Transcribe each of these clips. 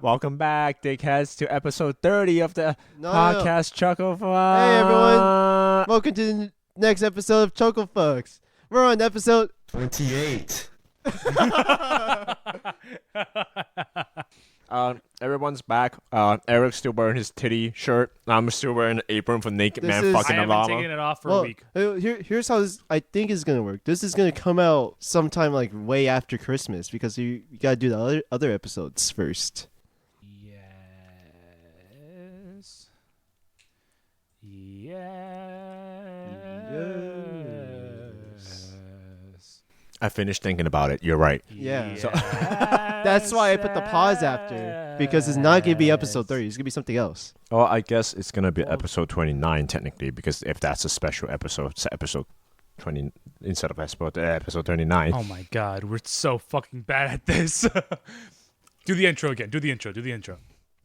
Welcome back, dickheads, to episode 30 of the podcast Chucklefux. Hey, everyone. Welcome to the next episode of Chucklefux. We're on episode 28. Everyone's back. Eric's still wearing his titty shirt. I'm still wearing an apron for naked This man is- fucking I a haven't llama. taken it off for a week. Here's how this I think is gonna work. This is gonna come out sometime like way after Christmas because you gotta do the other episodes first. Yes. Yes. I finished thinking about it. You're right. Yeah. So- That's why I put the pause after because it's not gonna be episode 30. It's gonna be something else. Well, I guess it's going to be episode 29, technically, because if that's a special episode, it's episode 20 instead of episode 39. Oh my god, we're so fucking bad at this. Do the intro again. Do the intro.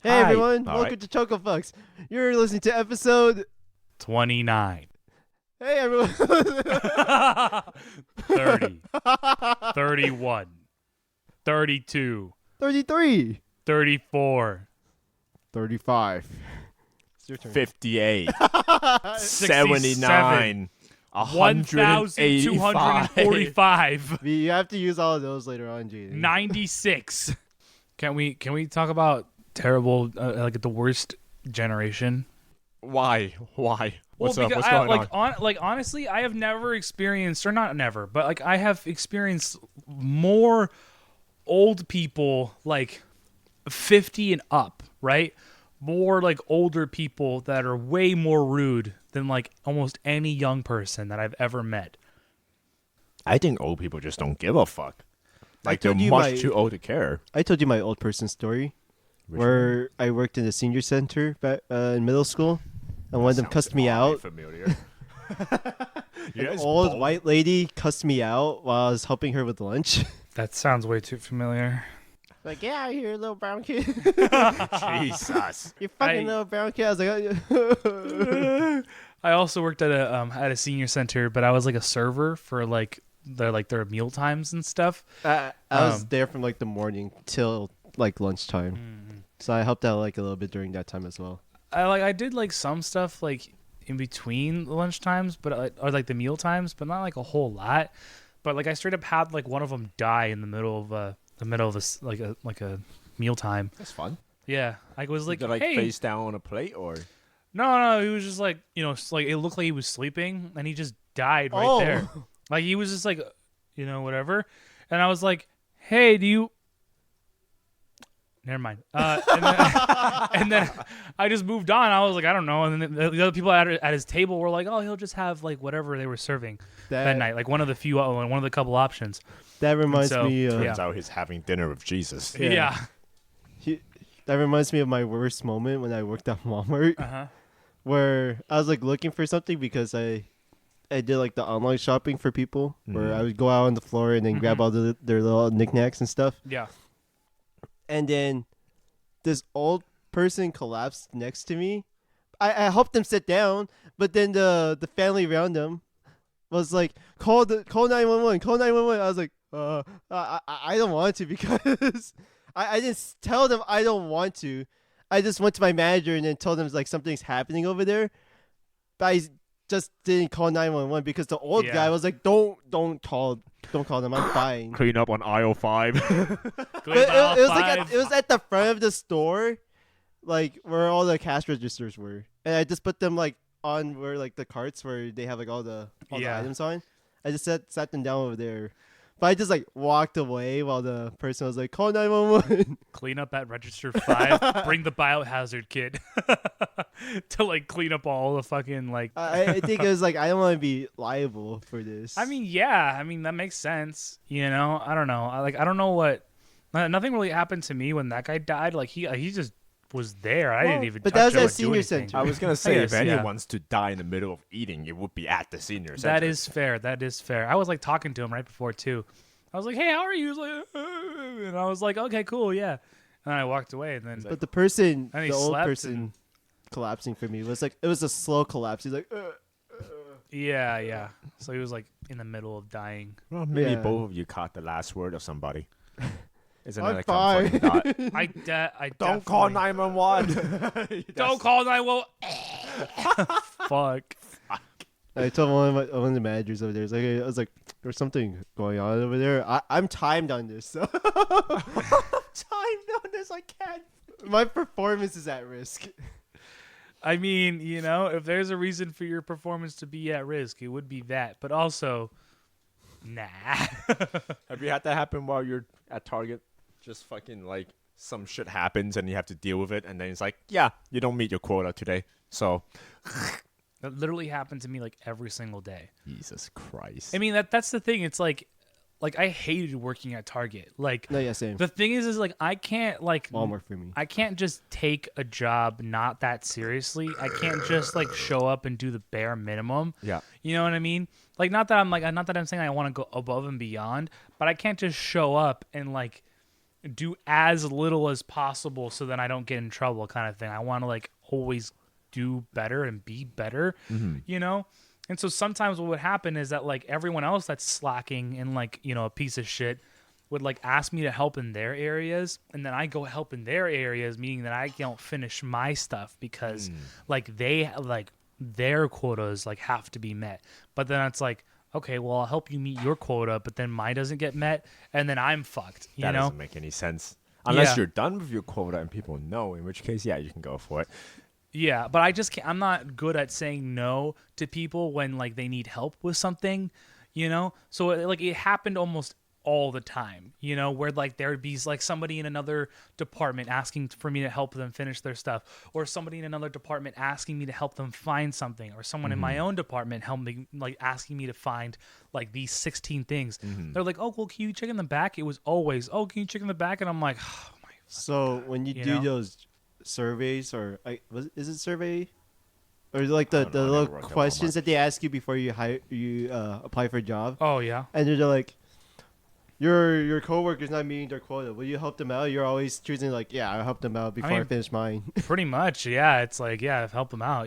Hey Hi. everyone, All welcome to Chucklefux. You're listening to episode. 29. Hey everyone. 30. 31. 32. 33. 34. 35. It's your turn. 58. 67. 79. 185. 1,245. You have to use all of those later on, Jaden. 96. Can we talk about terrible, like the worst generation? Why? What's up? because What's going on? Honestly, I have never experienced, or not never, but like I have experienced more old people like 50 and up, right? More like older people that are way more rude than like almost any young person that I've ever met. I think old people just don't give a fuck. Like they're told you much my- too old to care. I told you my old person story where I worked in a senior center back, in middle school, and one of them cussed me out. Familiar. An old white lady cussed me out while I was helping her with lunch. That sounds way too familiar. Like, get out of here, little brown kid. Jesus. You fucking I- little brown kid. I was like, I also worked at a senior center, but I was like a server for like their meal times and stuff. I was Um, there from like the morning till like lunchtime. So I helped out like a little bit during that time as well. I did like some stuff like in between the lunch times, but or like the meal times, but not like a whole lot. But like I straight up had like one of them die in the middle of this like a meal time. That's fun. Yeah, I was like, Did like hey, face down on a plate or? no, he was just like, like it looked like he was sleeping and he just died right there. Like he was just like, whatever. And I was like, hey, do you? Never mind. And then I just moved on. I was like, I don't know. And then the other people at his table were like, oh, he'll just have like whatever they were serving that night, like one of the couple options. That reminds So, me. yeah. Turns out he's having dinner with Jesus. Yeah. That reminds me of my worst moment when I worked at Walmart, Uh-huh. where I was like looking for something because I did like the online shopping for people, where I would go out on the floor and then grab all their little knickknacks and stuff. Yeah. And then this old person collapsed next to me. I helped them sit down, but then the family around them was like, call 911, call 911. I was like, I don't want to because I didn't tell them I don't want to. I just went to my manager and then told them like something's happening over there. But I just didn't call 911 because the old guy was like, don't call them. I'm fine. Clean up on aisle 5. But it was at the front of the store, like where all the cash registers were, and I just put them like on where like the carts where they have like all the items on. I just sat them down over there, but I just like walked away while the person was like, call 911. Clean up at register 5. Bring the biohazard kit to like clean up all the fucking like. I think it was like I don't want to be liable for this. I mean, yeah. I mean, that makes sense. I don't know. I don't know what. Nothing really happened to me when that guy died. Like he just was there. I didn't even. But touch that was him or at do senior anything. center. I was going to say, if Yes, yeah. anyone's to die in the middle of eating, it would be at the senior center. That is fair. That is fair. I was like talking to him right before too. I was like, "Hey, how are you?" He was like, and I was like, "Okay, cool, yeah." And I walked away, and then But the person, And he the old slept person collapsing for me was like, it was a slow collapse. He's like, yeah. So he was like in the middle of dying. Well, maybe Yeah. both of you caught the last word of somebody. Isn't I'm it a fine. comforting thought? I Don't call definitely- 911. Don't call 911. Fuck. I told one of the managers over there. I was like, there's something going on over there. I'm timed on this. So Time on this, I can't. my performance is at risk. I mean, if there's a reason for your performance to be at risk, it would be that. But also, nah. Have you had that happen while you're at Target? Just fucking like some shit happens and you have to deal with it, and then it's like, yeah, you don't meet your quota today. So, That literally happened to me like every single day. Jesus Christ. I mean, that's the thing. It's like I hated working at Target. Like, No, yeah, same. the thing is like I can't like Walmart for me. I can't just take a job not that seriously. I can't just like show up and do the bare minimum. Yeah. You know what I mean? Like not that I'm saying I want to go above and beyond, but I can't just show up and like do as little as possible so that I don't get in trouble kind of thing. I want to like always do better and be better, And so sometimes what would happen is that like everyone else that's slacking and like, a piece of shit would like ask me to help in their areas, and then I go help in their areas, meaning that I don't finish my stuff because like they like their quotas like have to be met. But then it's like, okay, well, I'll help you meet your quota, but then mine doesn't get met, and then I'm fucked, That know? doesn't make any sense. Unless Yeah. you're done with your quota and people know, in which case, yeah, you can go for it. Yeah, but I just can't, I'm not good at saying no to people when like they need help with something, So it happened almost all the time, where like there would be like somebody in another department asking for me to help them finish their stuff, or somebody in another department asking me to help them find something, or someone in my own department helping like asking me to find like these 16 things. They're like, "Oh, well, can you check in the back?" It was always, "Oh, can you check in the back?" And I'm like, "Oh my." So when you You do know? those surveys, or is it survey, or like the I don't know, I little never worked at questions Walmart. that they ask you before you apply for a job, Oh yeah. and they're like, your coworker's not meeting their quota. Will you help them out? You're always choosing like, yeah, I'll help them out before I mean, finish mine. Pretty much, yeah. It's like, yeah, help them out,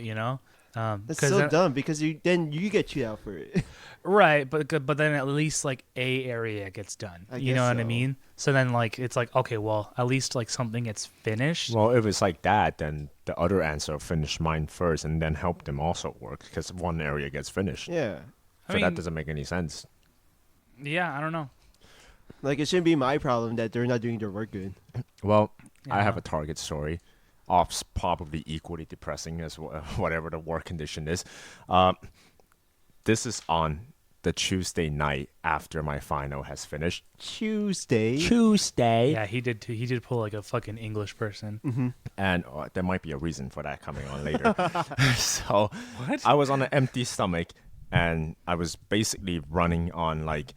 That's 'cause so then- dumb because you get chewed out for it. Right, but then at least like a area gets done. I You guess know what I so. mean? So then like it's like, okay, well, at least like something gets finished. Well, if it's like that, then the other answer, finish mine first and then help them also work because one area gets finished. Yeah, I So that mean, doesn't make any sense. yeah, I don't know. like it shouldn't be my problem that they're not doing their work good. Well, I have Yeah. a Target story. Off's probably equally depressing as whatever the work condition is. This is on the Tuesday night after my final has finished. Tuesday. Tuesday. Yeah, he did pull like a fucking English person. And there might be a reason for that coming on later. So What? I was on an empty stomach and I was basically running on like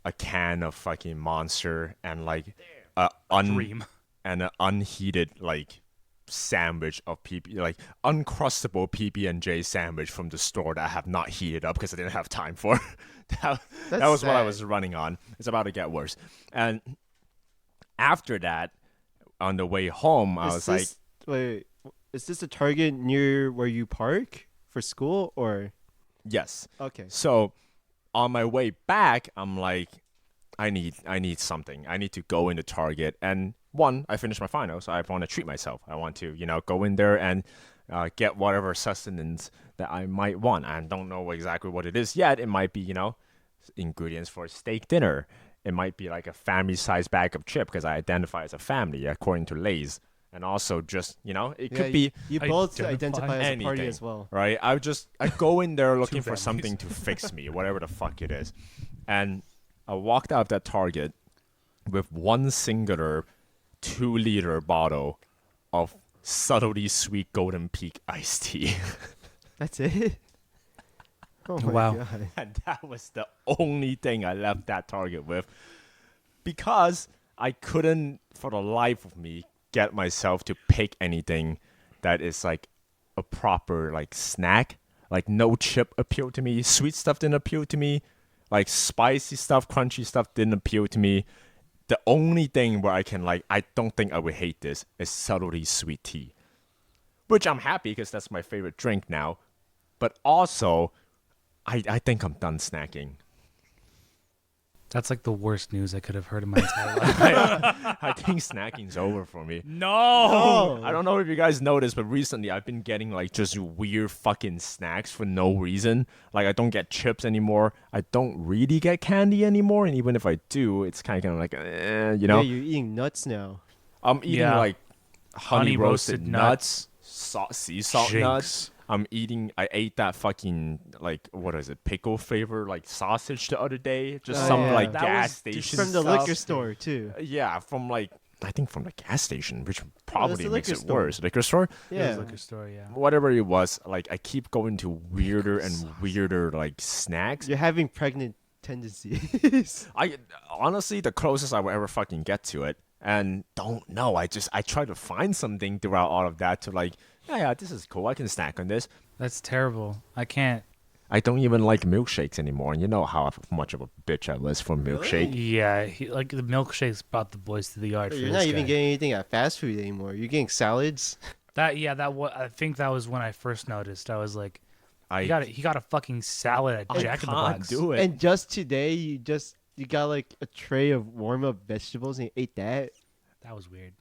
a can of fucking Monster and like Dream. and an unheated like sandwich of like uncrustable PB&J sandwich from the store that I have not heated up because I didn't have time for. that was what I sad. was running on. It's about to get worse. And after that, on the way home, I was like, wait, is this a Target near where you park for school or? yes. Okay. So on my way back, I'm like, I need something. I need to go into Target. And one, I finished my final, so I want to treat myself. I want to, go in there and get whatever sustenance that I might want. I don't know exactly what it is yet. It might be, ingredients for a steak dinner. It might be like a family-sized bag of chip because I identify as a family according to Lay's. And also just, it could be You both Identify identify as a party anything. as well. right? I go in there looking for families. something to fix me, whatever the fuck it is. And I walked out of that Target with one singular 2-liter bottle of subtly sweet Golden Peak iced tea. That's it. Oh my Wow. god. And that was the only thing I left that Target with because I couldn't, for the life of me, get myself to pick anything that is like a proper like snack. Like no chip appealed to me. Sweet stuff didn't appeal to me. Like spicy stuff, crunchy stuff didn't appeal to me. The only thing where I can I don't think I would hate this is subtly sweet tea. Which I'm happy because that's my favorite drink now. But also, I think I'm done snacking. That's like the worst news I could have heard in my entire life. I think snacking's over for me. No. I don't know if you guys noticed, but recently I've been getting like just weird fucking snacks for no reason. Like I don't get chips anymore. I don't really get candy anymore, and even if I do, it's kind of like, you know. Yeah, you're eating nuts now. I'm eating Yeah. like honey roasted roasted nuts, sea salt Jinx. nuts. I ate that fucking like what is it, pickle flavor like sausage the other day. Just Oh, some yeah. like That gas was station From the stuff. liquor store too. Yeah, from like I think from the gas station, which it's probably the makes liquor it store. worse. Liquor store, It was Yeah. like a story, yeah. whatever it was. Like I keep going to weirder and weirder like snacks. You're having pregnant tendencies. I honestly the closest I will ever fucking get to it, and don't know. I try to find something throughout all of that to like, yeah, this is cool. I can snack on this. That's terrible. I can't. I don't even like milkshakes anymore, and you know how much of a bitch I was for milkshake. Yeah, like the milkshakes brought the boys to the yard. For You're this not even guy. getting anything at fast food anymore. You're getting salads. I think that was when I first noticed. I was like, I he got a fucking salad at Jack in the can't Box. do it. And just today, you got like a tray of warm up vegetables and you ate that. That was weird.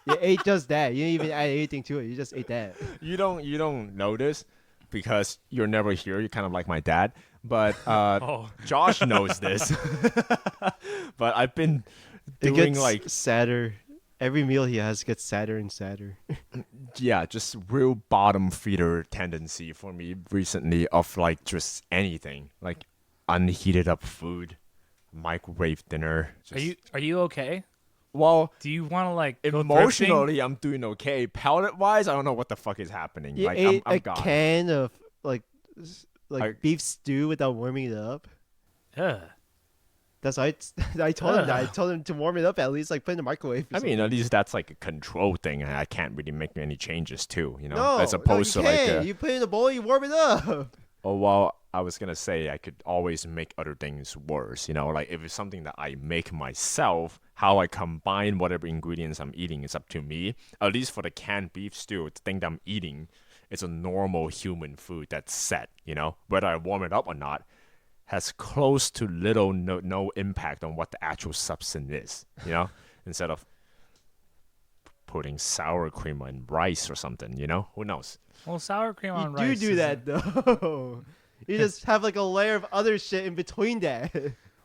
You ate just that. You didn't even add anything to it. You just ate that. You don't notice because you're never here. You're kind of like my dad, but Oh, Josh knows this. But I've been It doing gets like sadder. Every meal he has gets sadder and sadder. just real bottom feeder tendency for me recently of like just anything like unheated up food, microwave dinner. are you okay? Well, Do you want to like go thrifting? emotionally, I'm doing okay. Palate wise, I don't know what the fuck is happening. You like ate I'm a gone. can of like I- beef stew without warming it up. Ugh. That's why I told him that. I Ugh. told him to warm it up at least, like put it in the microwave. or I mean, at least that's like a control thing, and I can't really make any changes too, you know, no, as opposed you to like, can't. You put it in a bowl, you warm it up. oh well, I was gonna say I could always make other things worse, you know, like if it's something that I make myself, how I combine whatever ingredients I'm eating is up to me. At least for the canned beef stew, the thing that I'm eating, it's a normal human food that's set, you know, whether I warm it up or not. Has close to little no impact on what the actual substance is, you know, instead of putting sour cream on rice or something, you know, who knows? Well, sour cream on You rice. do that though. You just have like a layer of other shit in between that.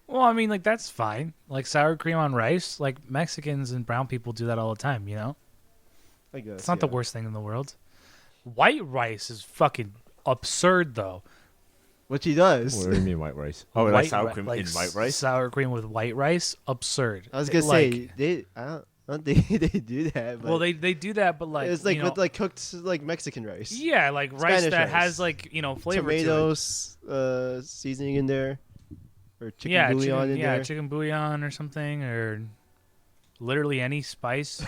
Well, I mean, like that's fine. Like sour cream on rice. Like Mexicans and brown people do that all the time. You know, I guess, it's not the worst thing in the world. White rice is fucking absurd, though. What she does. What do you mean white rice? Oh, White like sour ri- cream like in white rice? Sour cream with white rice, absurd. I was gonna Like, say I don't think they do that. But well, they do that, but like it's like you know, with like cooked like Mexican rice. yeah, like rice Spanish that rice. has like flavor Tomatoes, seasoning in there, or to chicken it. Yeah, bouillon chicken, in yeah, there. chicken bouillon or something, or literally any spice,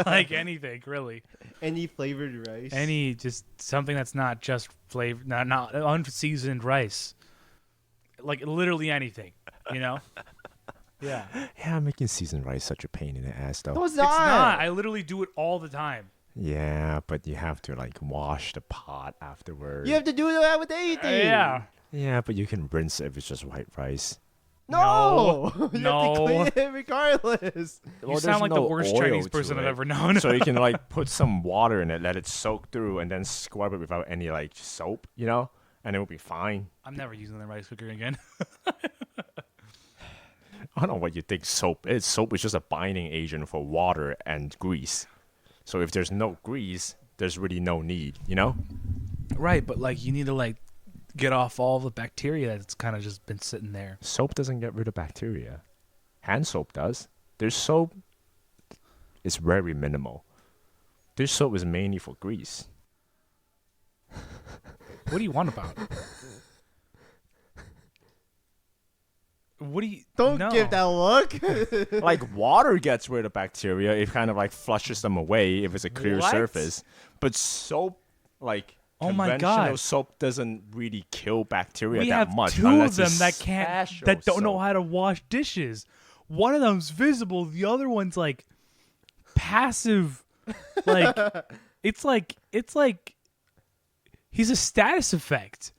like anything really. Any flavored rice. Any just something that's not just flavor, not unseasoned rice. Like literally anything, you know? Yeah. Yeah, making seasoned rice such a pain in the ass though. No, it's It's not. not. I literally do it all the time. Yeah, but you have to like wash the pot afterwards. You have to do that with anything. Yeah. Yeah, but you can rinse it if it's just white rice. No. You No. have to clean it regardless. You sound like the worst Chinese person I've ever known. So you can like put some water in it, let it soak through, and then scrub it without any like soap, you know, and it will be fine. I'm never using the rice cooker again. I don't know what you think soap is. Soap is just a binding agent for water and grease. So if there's no grease, there's really no need, you know? Right, but like you need to like get off all the bacteria that's kind of just been sitting there. Soap doesn't get rid of bacteria. Hand soap does. There's soap. It's very minimal. This soap is mainly for grease. What do you want about it? What do you Don't no. give that look. Like water gets rid of bacteria. It kind of like flushes them away if it's a clear What? surface. But soap, like Oh my conventional God. soap, doesn't really kill bacteria We that have much. two unless of them it's that can't special that don't know soap. how to wash dishes. One of them's visible, the other one's like passive. Like it's like He's a status effect.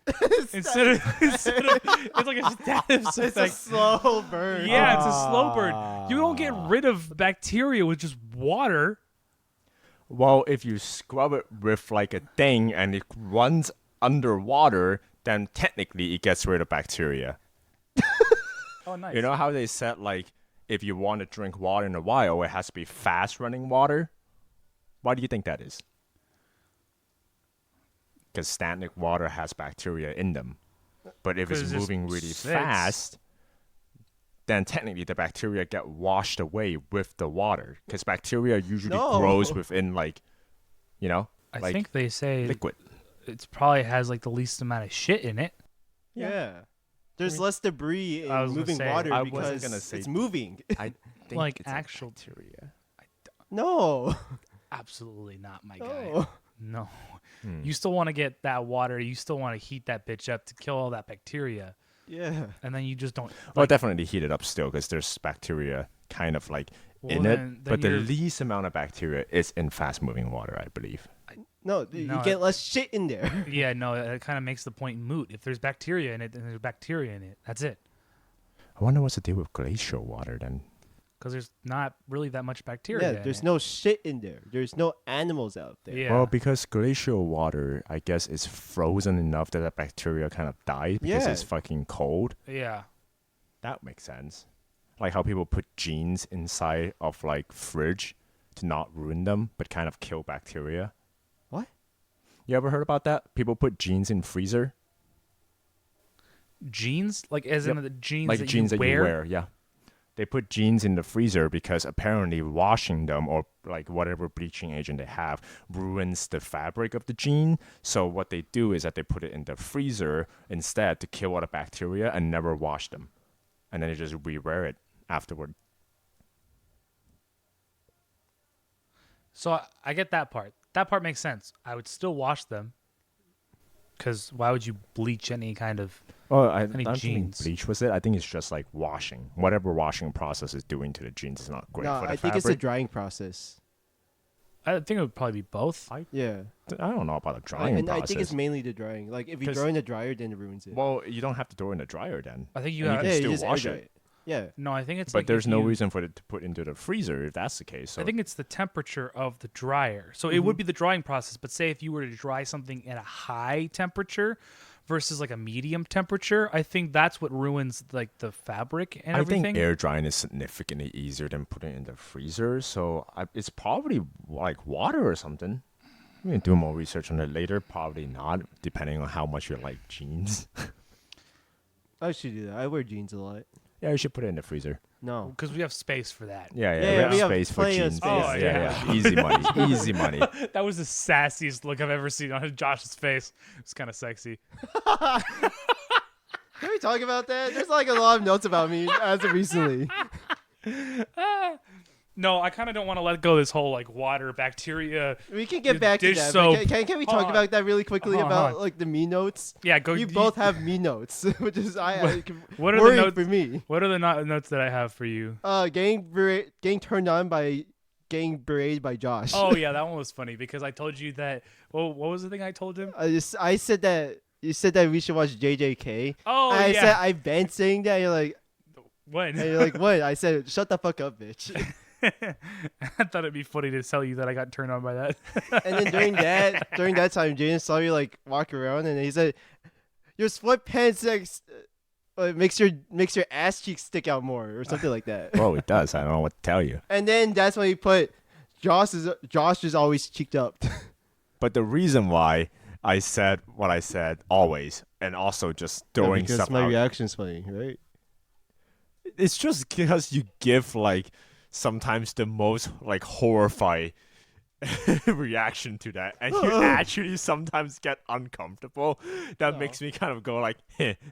instead of it's like a status It's a effect. slow burn. Yeah, it's a slow burn. You don't get rid of bacteria with just water. Well, if you scrub it with like a thing and it runs underwater, then technically it gets rid of bacteria. Oh, nice. You know how they said like if you want to drink water in a while, it has to be fast running water? Why do you think that is? Because stagnant water has bacteria in them. But if 'Cause it's it just moving really sits. fast, then technically the bacteria get washed away with the water. Because bacteria usually grows within like, I like think they say liquid. it probably has like the least amount of shit in it. Yeah. There's less debris I in was gonna moving say, water I wasn't because gonna say- it's moving. I think Like it's actual- bacteria. No. Absolutely not, my guy. No. No. Hmm. You still want to get that water. You still want to heat that bitch up to kill all that bacteria. Yeah. And then you just don't. Well, definitely heat it up still because there's bacteria kind of like in Well, it. then But the you're- least amount of bacteria is in fast moving water, I believe. No, No, you get less shit in there. Yeah, no, it kind of makes the point moot. If there's bacteria in it, then there's bacteria in it. That's it. I wonder what's the deal with glacial water then. Because there's not really that much bacteria. Yeah, in there's it. no shit in there. There's no animals out there. Yeah. Well, because glacial water, I guess, is frozen enough that the bacteria kind of die because Yeah. it's fucking cold. Yeah. That makes sense. Like how people put jeans inside of like fridge to not ruin them, but kind of kill bacteria. What? You ever heard about that? People put jeans in freezer, Jeans? Like, as Yep. in the jeans like that jeans you that you wear. Yeah, they put jeans in the freezer because apparently washing them or like whatever bleaching agent they have ruins the fabric of the jean. So what they do is that they put it in the freezer instead to kill all the bacteria and never wash them, and then they just re-wear it afterward. So I get that part. That part makes sense. I would still wash them. Because why would you bleach any kind of... Oh, I Any don't think jeans. bleach was it. I think it's just like washing. Whatever washing process is doing to the jeans is not great No, for the I think it's a fabric. drying process. I think it would probably be both. Yeah. I don't know about the drying And process. I think it's mainly the drying. Like, if you 'Cause- throw in the dryer, then it ruins it. Well, you don't have to throw it in the dryer then. I think you And got... can yeah, still you just wash air dry it. it. Yeah. No, I think it's But like there's if no you- reason for it to put into the freezer if that's the case. So I think it's the temperature of the dryer. So it would be the drying process. But say if you were to dry something at a high temperature versus like a medium temperature, I think that's what ruins like the fabric and I everything. think air drying is significantly easier than putting it in the freezer. So it's probably like water or something. We can do more research on it later. Probably not, depending on how much you like jeans. I should do that. I wear jeans a lot. Yeah, you should put it in the freezer. No. Because we have space for that. Yeah, Yeah, we we have have space for plenty of jeans. space. Oh, yeah. Easy money. Easy money. That was the sassiest look I've ever seen on Josh's face. It's kind of sexy. Can we talk about that? There's like a lot of notes about me as of recently. No, I kind of don't want to let go of this whole like water bacteria. We can get The back to dish that. soap. But can we Hold talk on. about that really quickly Hold on, about hold on. like the me notes? Yeah, go. You both have me notes, which is What are the worrying notes? for me. What are the notes that I have for you? Getting turned on by getting berated by Josh. Oh yeah, that one was funny because I told you that. Well, what was the thing I told him? I said that you said that we should watch JJK. Oh and I yeah. said I've been saying that. You're like, When? and you're like, what? I said, shut the fuck up, bitch. I thought it'd be funny to tell you that I got turned on by that. And then during that time, Jaden saw you like walk around, and he said, "Your sweatpants makes your ass cheeks stick out more," or something like that. Well, it does. I don't know what to tell you. And then that's when he put Josh is always cheeked up. But the reason why I said what I said always, and also just throwing because stuff my out, reaction's funny, right? it's just because you give like sometimes the most like horrified reaction to that, and you actually sometimes get uncomfortable. That makes me kind of go like,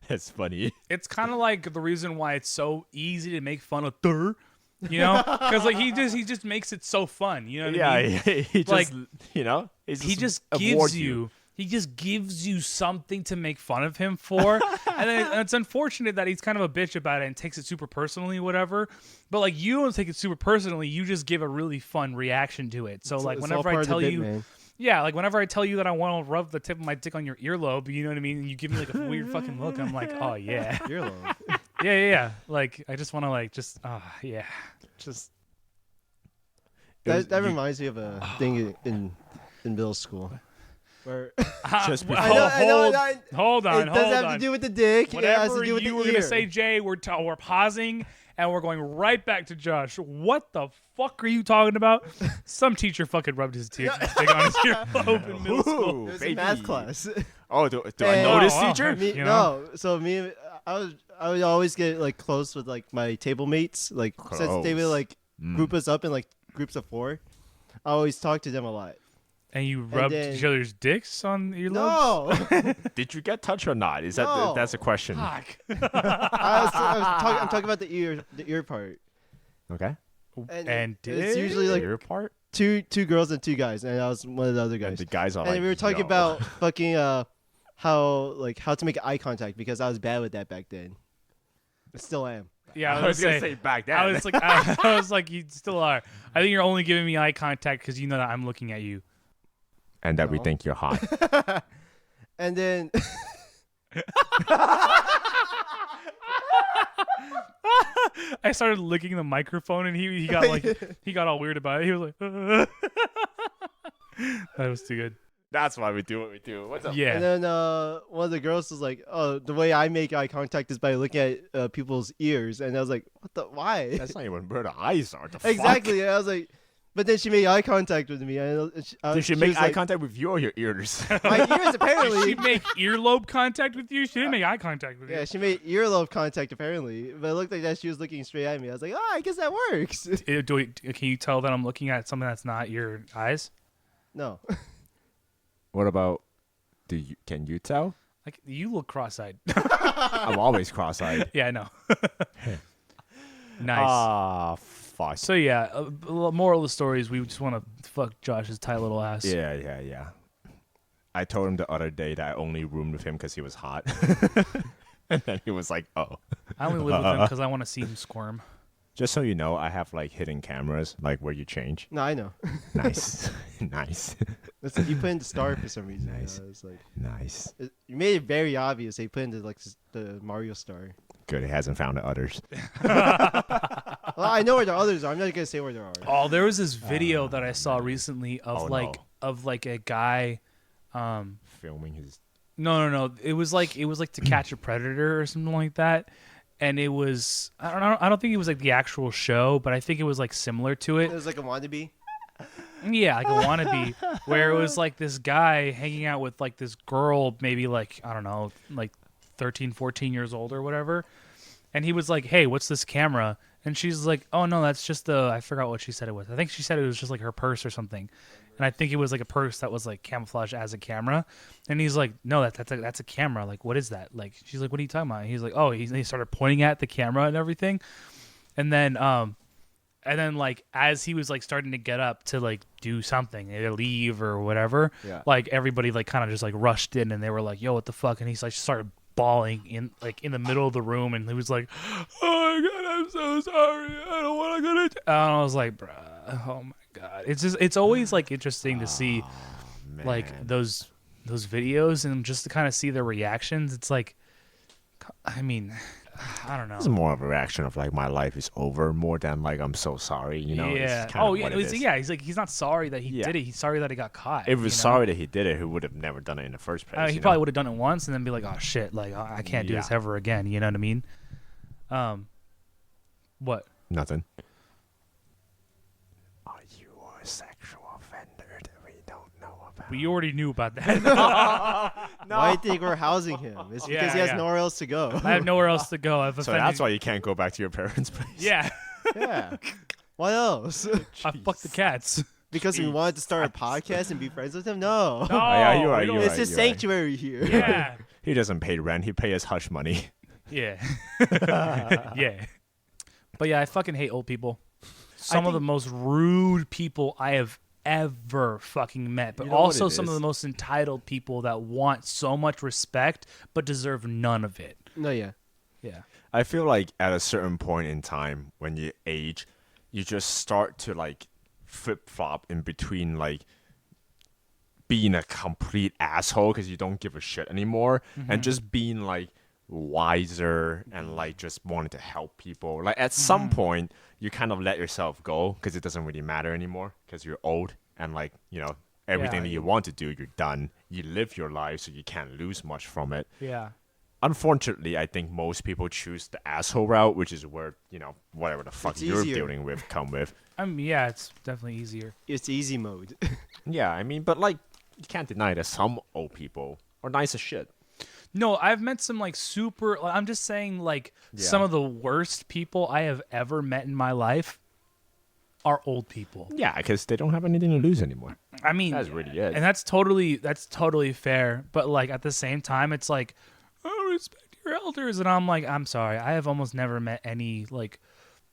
that's funny. It's kind of like the reason why it's so easy to make fun of Thur, you know, because like he just makes it so fun. You know what I mean? He just Like, he He just awards gives you something to make fun of him for. And then it's unfortunate that he's kind of a bitch about it and takes it super personally, whatever. But like you don't take it super personally, you just give a really fun reaction to it. So like It's all whenever part I of the tell bit, you man. Yeah, like whenever I tell you that I want to rub the tip of my dick on your earlobe, you know what I mean? And you give me like a weird fucking look. I'm like, oh yeah. Earlobe. Yeah. Like I just want to like just yeah. Just That reminds me of a thing in middle school. Where Just before. hold on. it doesn't have to do with the dick. It has Whatever to do with you the were ear. gonna say, Jay, we're pausing and we're going right back to Josh. What the fuck are you talking about? Some teacher fucking rubbed his dick on his earlobe in middle school. Ooh, It was baby. in math class. Oh, do I And- know this wow. teacher? Me, You know? no, so me, I would always get like close with like my table mates, like since they would Close. like group us up in like groups of 4. I always talk to them a lot. And you rubbed then- each other's dicks on earlobes? No, Did you get touched or not? Is that No. that's a question? Fuck. I'm talking about the ear part. Okay. And it's usually like Your part? two girls and 2 guys, and I was one of the other And guys. the guys are And like, we were talking yo. about fucking how to make eye contact because I was bad with that back then. I still am. Yeah, I was gonna say back then. I was like, you still are. I think you're only giving me eye contact because you know that I'm looking at you. and that we No. think you're hot. And then I started licking the microphone, and he got like he got all weird about it. He was like, that was too good. That's why we do what we do. What's up? Yeah. And then one of the girls was like, "Oh, the way I make eye contact is by looking at people's ears." And I was like, "What the? Why?" That's not even where the eyes are. The Exactly. And I was like, but then she made eye contact with me. And Did she make eye contact with you or your ears? My ears, Did apparently. she make earlobe contact with you? She didn't make eye contact with you. Yeah, she made earlobe contact apparently, but it looked like that she was looking straight at me. I was like, "Oh, I guess that works." Can you tell that I'm looking at something that's not your eyes? No. What about? Can you tell? Like you look cross-eyed. I'm always cross-eyed. Yeah, I know. Nice. Ah, fuck. So yeah, moral of the story is we just want to fuck Josh's tight little ass. Yeah. I told him the other day that I only roomed with him because he was hot, and then he was like, "Oh." I only live with him because I want to see him squirm. Just so you know, I have like hidden cameras, like where you change. No, I know. Nice, nice, You put in the star for some reason. Nice. It's like nice. you made it very obvious. They put in the Mario star. Good. He hasn't found the others. Well, I know where the others are. I'm not gonna say where they are. Oh, there was this video that I saw recently of Oh, like a guy. Filming his. No. It was like To Catch a Predator or something like that. And it was I don't think it was like the actual show, but I think it was like similar to It it. was like a wannabe. Yeah, like a wannabe, where it was like this guy hanging out with like this girl, maybe like, I don't know, like 13, 14 years old or whatever. And he was like, "Hey, what's this camera?" And she's like, "Oh no, that's just I forgot what she said it was. I think she said it was just like her purse or something." And I think it was like a purse that was like camouflaged as a camera. And he's like, "No, that's a camera. Like, what is that?" Like, she's like, "What are you talking about?" And he's like, "Oh," he started pointing at the camera and everything. And then like as he was like starting to get up to like do something, either leave or whatever, Yeah. like everybody like kind of just like rushed in and they were like, "Yo, what the fuck?" And he's like started bawling in the middle of the room, and he was like, "Oh my god, I'm so sorry. I don't want to go to." And I was like, "Bruh, oh my god." It's always like interesting to see like Man. those videos and just to kind of see their reactions. It's like, I mean, I don't know. It's more of a reaction of like my life is over more than like I'm so sorry. You know. Yeah. It's kind Oh of yeah. what It it was, is. yeah. He's like, he's not sorry that he Yeah. did it. He's sorry that he got caught. If he was you know? sorry that he did it, he would have never done it in the first place. He you know? probably would have done it once and then be like, "Oh shit, like I can't do this Yeah. ever again." You know what I mean? What? Nothing. Are you a sexual offender that we don't know about? We already knew about that. Why do you think we're housing him? It's because Yeah, he has yeah. nowhere else to go. I have nowhere else to go. I've So offended. that's why you can't go back to your parents' place. Yeah. Yeah. What else? I fucked the cats. Because we wanted to start a podcast and be friends with him? No. No, yeah, you're right, we don't- you're It's right. his sanctuary here. Yeah. He doesn't pay rent. He pays hush money. Yeah. Yeah. But yeah, I fucking hate old people. Some of the most rude people I have ever fucking met, but You know what also it some of is? the most entitled people that want so much respect but deserve none of it. No, yeah. Yeah. I feel like at a certain point in time when you age, you just start to like flip flop in between like being a complete asshole because you don't give a shit anymore, and just being like wiser and like just wanting to help people. Like at some point, you kind of let yourself go because it doesn't really matter anymore because you're old and like everything that you want to do, you're done. You live your life, so you can't lose much from it. Yeah. Unfortunately, I think most people choose the asshole route, which is where, whatever the fuck It's you're easier. dealing with come with. Yeah, it's definitely easier. It's easy mode. Yeah, I mean, but like, you can't deny that some old people are nice as shit. No, I've met some like super. I'm just saying, like some of the worst people I have ever met in my life are old people. Yeah, because they don't have anything to lose anymore. I mean, That's really it. and that's totally fair. But like at the same time, it's like, oh, respect your elders, and I'm like, I'm sorry, I have almost never met any like.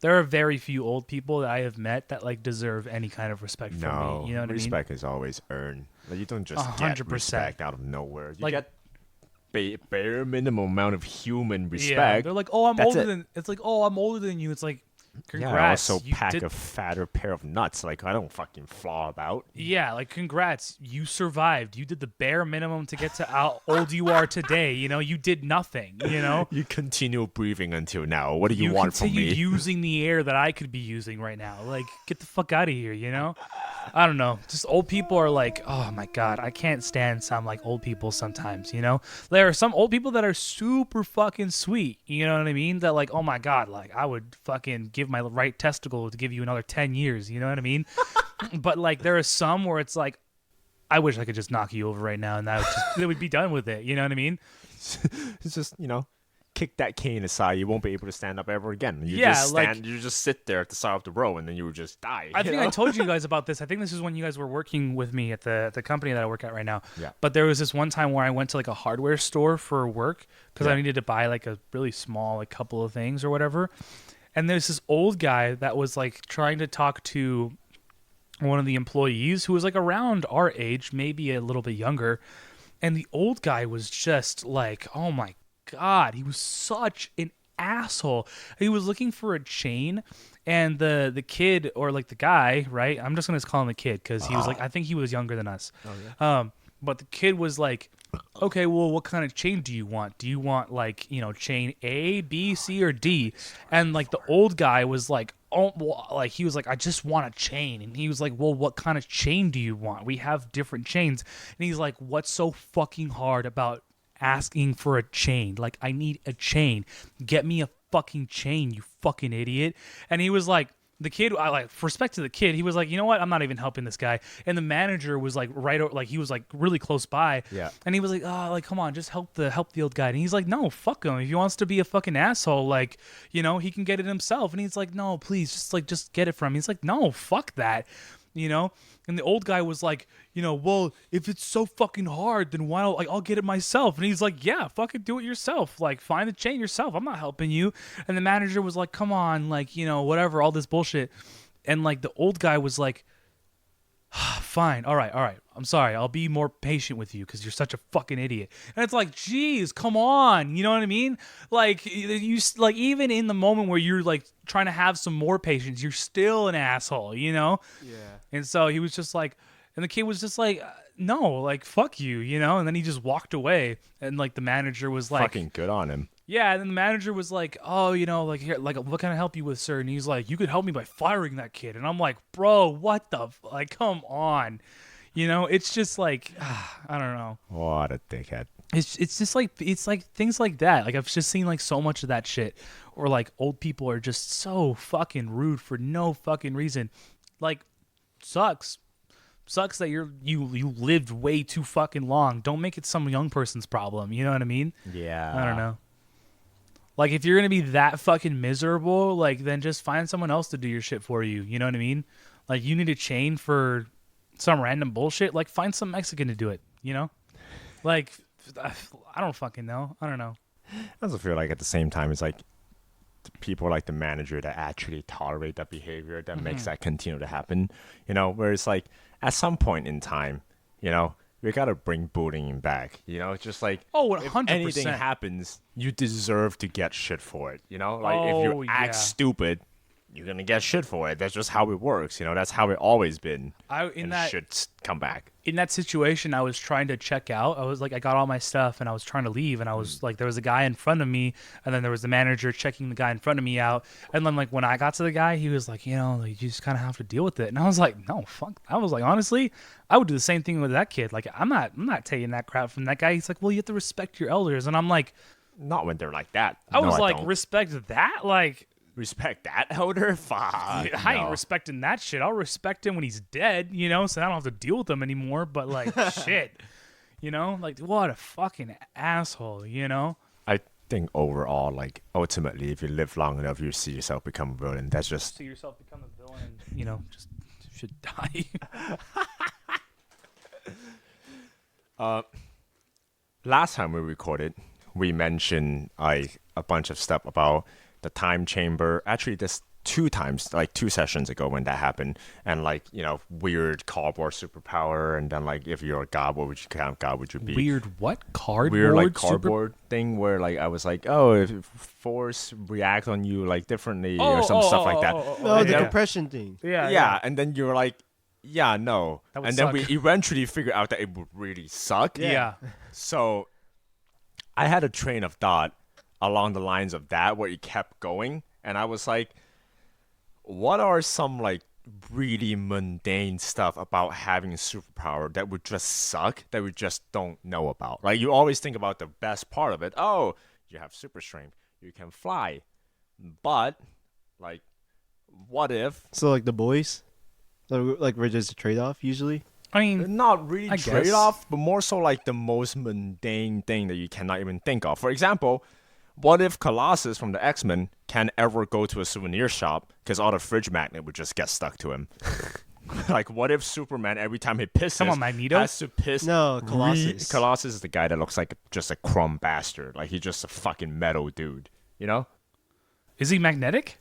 There are very few old people that I have met that like deserve any kind of respect from me. You know what I mean? Respect is always earned. Like, you don't just 100%. get respect out of nowhere. You Like- get bare minimum amount of human respect. Yeah, they're like, oh, I'm That's older it. than. It's like, oh, I'm older than you. It's like, Yeah, I congrats. also you pack did- a fatter pair of nuts. Like, I don't fucking flaw about. Yeah, like congrats, you survived. You did the bare minimum to get to how old you are today. You did nothing. You continue breathing until now. What do you want from continue me? using the air that I could be using right now. Like, get the fuck out of here. I don't know. Just old people are like, oh my god, I can't stand some like old people sometimes. There are some old people that are super fucking sweet. You know what I mean? That like, oh my god, like I would fucking give my right testicle to give you another 10 years. You know what I mean? But like, there are some where it's like, I wish I could just knock you over right now, and that would be done with it. You know what I mean? It's just, kick that cane aside. You won't be able to stand up ever again. You Yeah, just like- you just sit there at the side of the row, and then you would just die. I you think know? I told you guys about this. I think this is when you guys were working with me at the company that I work at right now. Yeah. But there was this one time where I went to like a hardware store for work because I Yeah. needed to buy like a really small like couple of things or whatever. And there's this old guy that was like trying to talk to one of the employees who was like around our age, maybe a little bit younger. And the old guy was just like, oh my God, he was such an asshole. He was looking for a chain, and the kid, or like the guy, right? I'm just gonna call him a kid because he was like, I think he was younger than us. But the kid was like, okay, well, what kind of chain do you want? Do you want like, chain A, B, C, or D? And like the old guy was like, oh, well, like he was like, I just want a chain. And he was like, well, what kind of chain do you want? We have different chains. And he's like, what's so fucking hard about asking for a chain? Like, I need a chain. Get me a fucking chain, you fucking idiot. And he was like, the kid, I like, for respect to the kid, he was like, you know what? I'm not even helping this guy. And the manager was like, he was like really close by. Yeah. And he was like, oh, like, come on, just help the old guy. And he's like, no, fuck him. If he wants to be a fucking asshole, like, he can get it himself. And he's like, no, please, just get it from me. He's like, no, fuck that. And the old guy was like, well, if it's so fucking hard, then why don't I'll get it myself. And he's like, yeah, fucking do it yourself. Like, find the chain yourself. I'm not helping you. And the manager was like, come on, like, whatever, all this bullshit. And like the old guy was like, fine, all right. I'm sorry. I'll be more patient with you because you're such a fucking idiot. And it's like, geez, come on. You know what I mean? Like, you like, even in the moment where you're like trying to have some more patience, you're still an asshole, Yeah. And so he was just like, and the kid was just like, no, like, fuck you, And then he just walked away. And like the manager was like, Fucking good on him. yeah. And then the manager was like, oh, like, here, like, what can I help you with, sir? And he's like, you could help me by firing that kid. And I'm like, bro, what the, like, come on. It's just like, I don't know. What a dickhead. It's just like, it's like things like that. Like, I've just seen like so much of that shit. Or like old people are just so fucking rude for no fucking reason. Like, sucks that you lived way too fucking long. Don't make it some young person's problem. You know what I mean? Yeah. I don't know. Like, if you're gonna be that fucking miserable, like, then just find someone else to do your shit for you. You know what I mean? Like, you need a chain for some random bullshit. Like, find some Mexican to do it. Like, I don't fucking know. I don't know. I also feel like at the same time, it's like the people like the manager that actually tolerate that behavior that makes that continue to happen. Where it's like at some point in time, we gotta bring bullying back. Just like, Oh, if 100%. anything happens, you deserve to get shit for it. Like, if Oh, you act yeah. stupid, you're gonna get shit for it. That's just how it works. You know, that's how it always been. Should come back. In that situation, I was trying to check out. I was like, I got all my stuff and I was trying to leave, and I was like, there was a guy in front of me, and then there was the manager checking the guy in front of me out, and then like when I got to the guy, he was like, you know, like, you just kind of have to deal with it, and I was like, no, fuck. I was like, honestly, I would do the same thing with that kid. Like, I'm not taking that crap from that guy. He's like, well, you have to respect your elders, and I'm like, not when they're like that. I was like, don't. respect that, like. Respect that elder? Fuck. I ain't respecting that shit. I'll respect him when he's dead, you know, so I don't have to deal with him anymore. But, like, shit, you know? Like, what a fucking asshole, you know? I think overall, like, ultimately, if you live long enough, you see yourself become a villain. That's just... See yourself become a villain and, you know, just should die. Last time we recorded, we mentioned, like, a bunch of stuff about the time chamber. Actually, this 2 times, like 2 sessions ago when that happened, and like, you know, weird cardboard superpower, and then like if you're a god, what would you kind of god would you be? Weird what? Cardboard? Weird like cardboard thing where like I was like, oh, if force react on you like differently or some stuff like that. Oh, the compression thing. Yeah, and then you're like, yeah, no, and then suck. we eventually figured out that it would really suck. Yeah. So I had a train of thought along the lines of that where it kept going, and I was like, what are some like really mundane stuff about having a superpower that would just suck, that we just don't know about? Like, you always think about the best part of it. Oh, you have super strength, you can fly, but like, what if... So like the boys, like we're just a trade-off usually. I mean, not really I trade-off, but more so like the most mundane thing that you cannot even think of. For example, what if Colossus from the X-Men can ever go to a souvenir shop because all the fridge magnet would just get stuck to him? Like, what if Superman, every time he pisses, come on, Magneto? has to piss? No, Colossus. Colossus is the guy that looks like just a crumb bastard. Like, he's just a fucking metal dude, you know? Is he magnetic?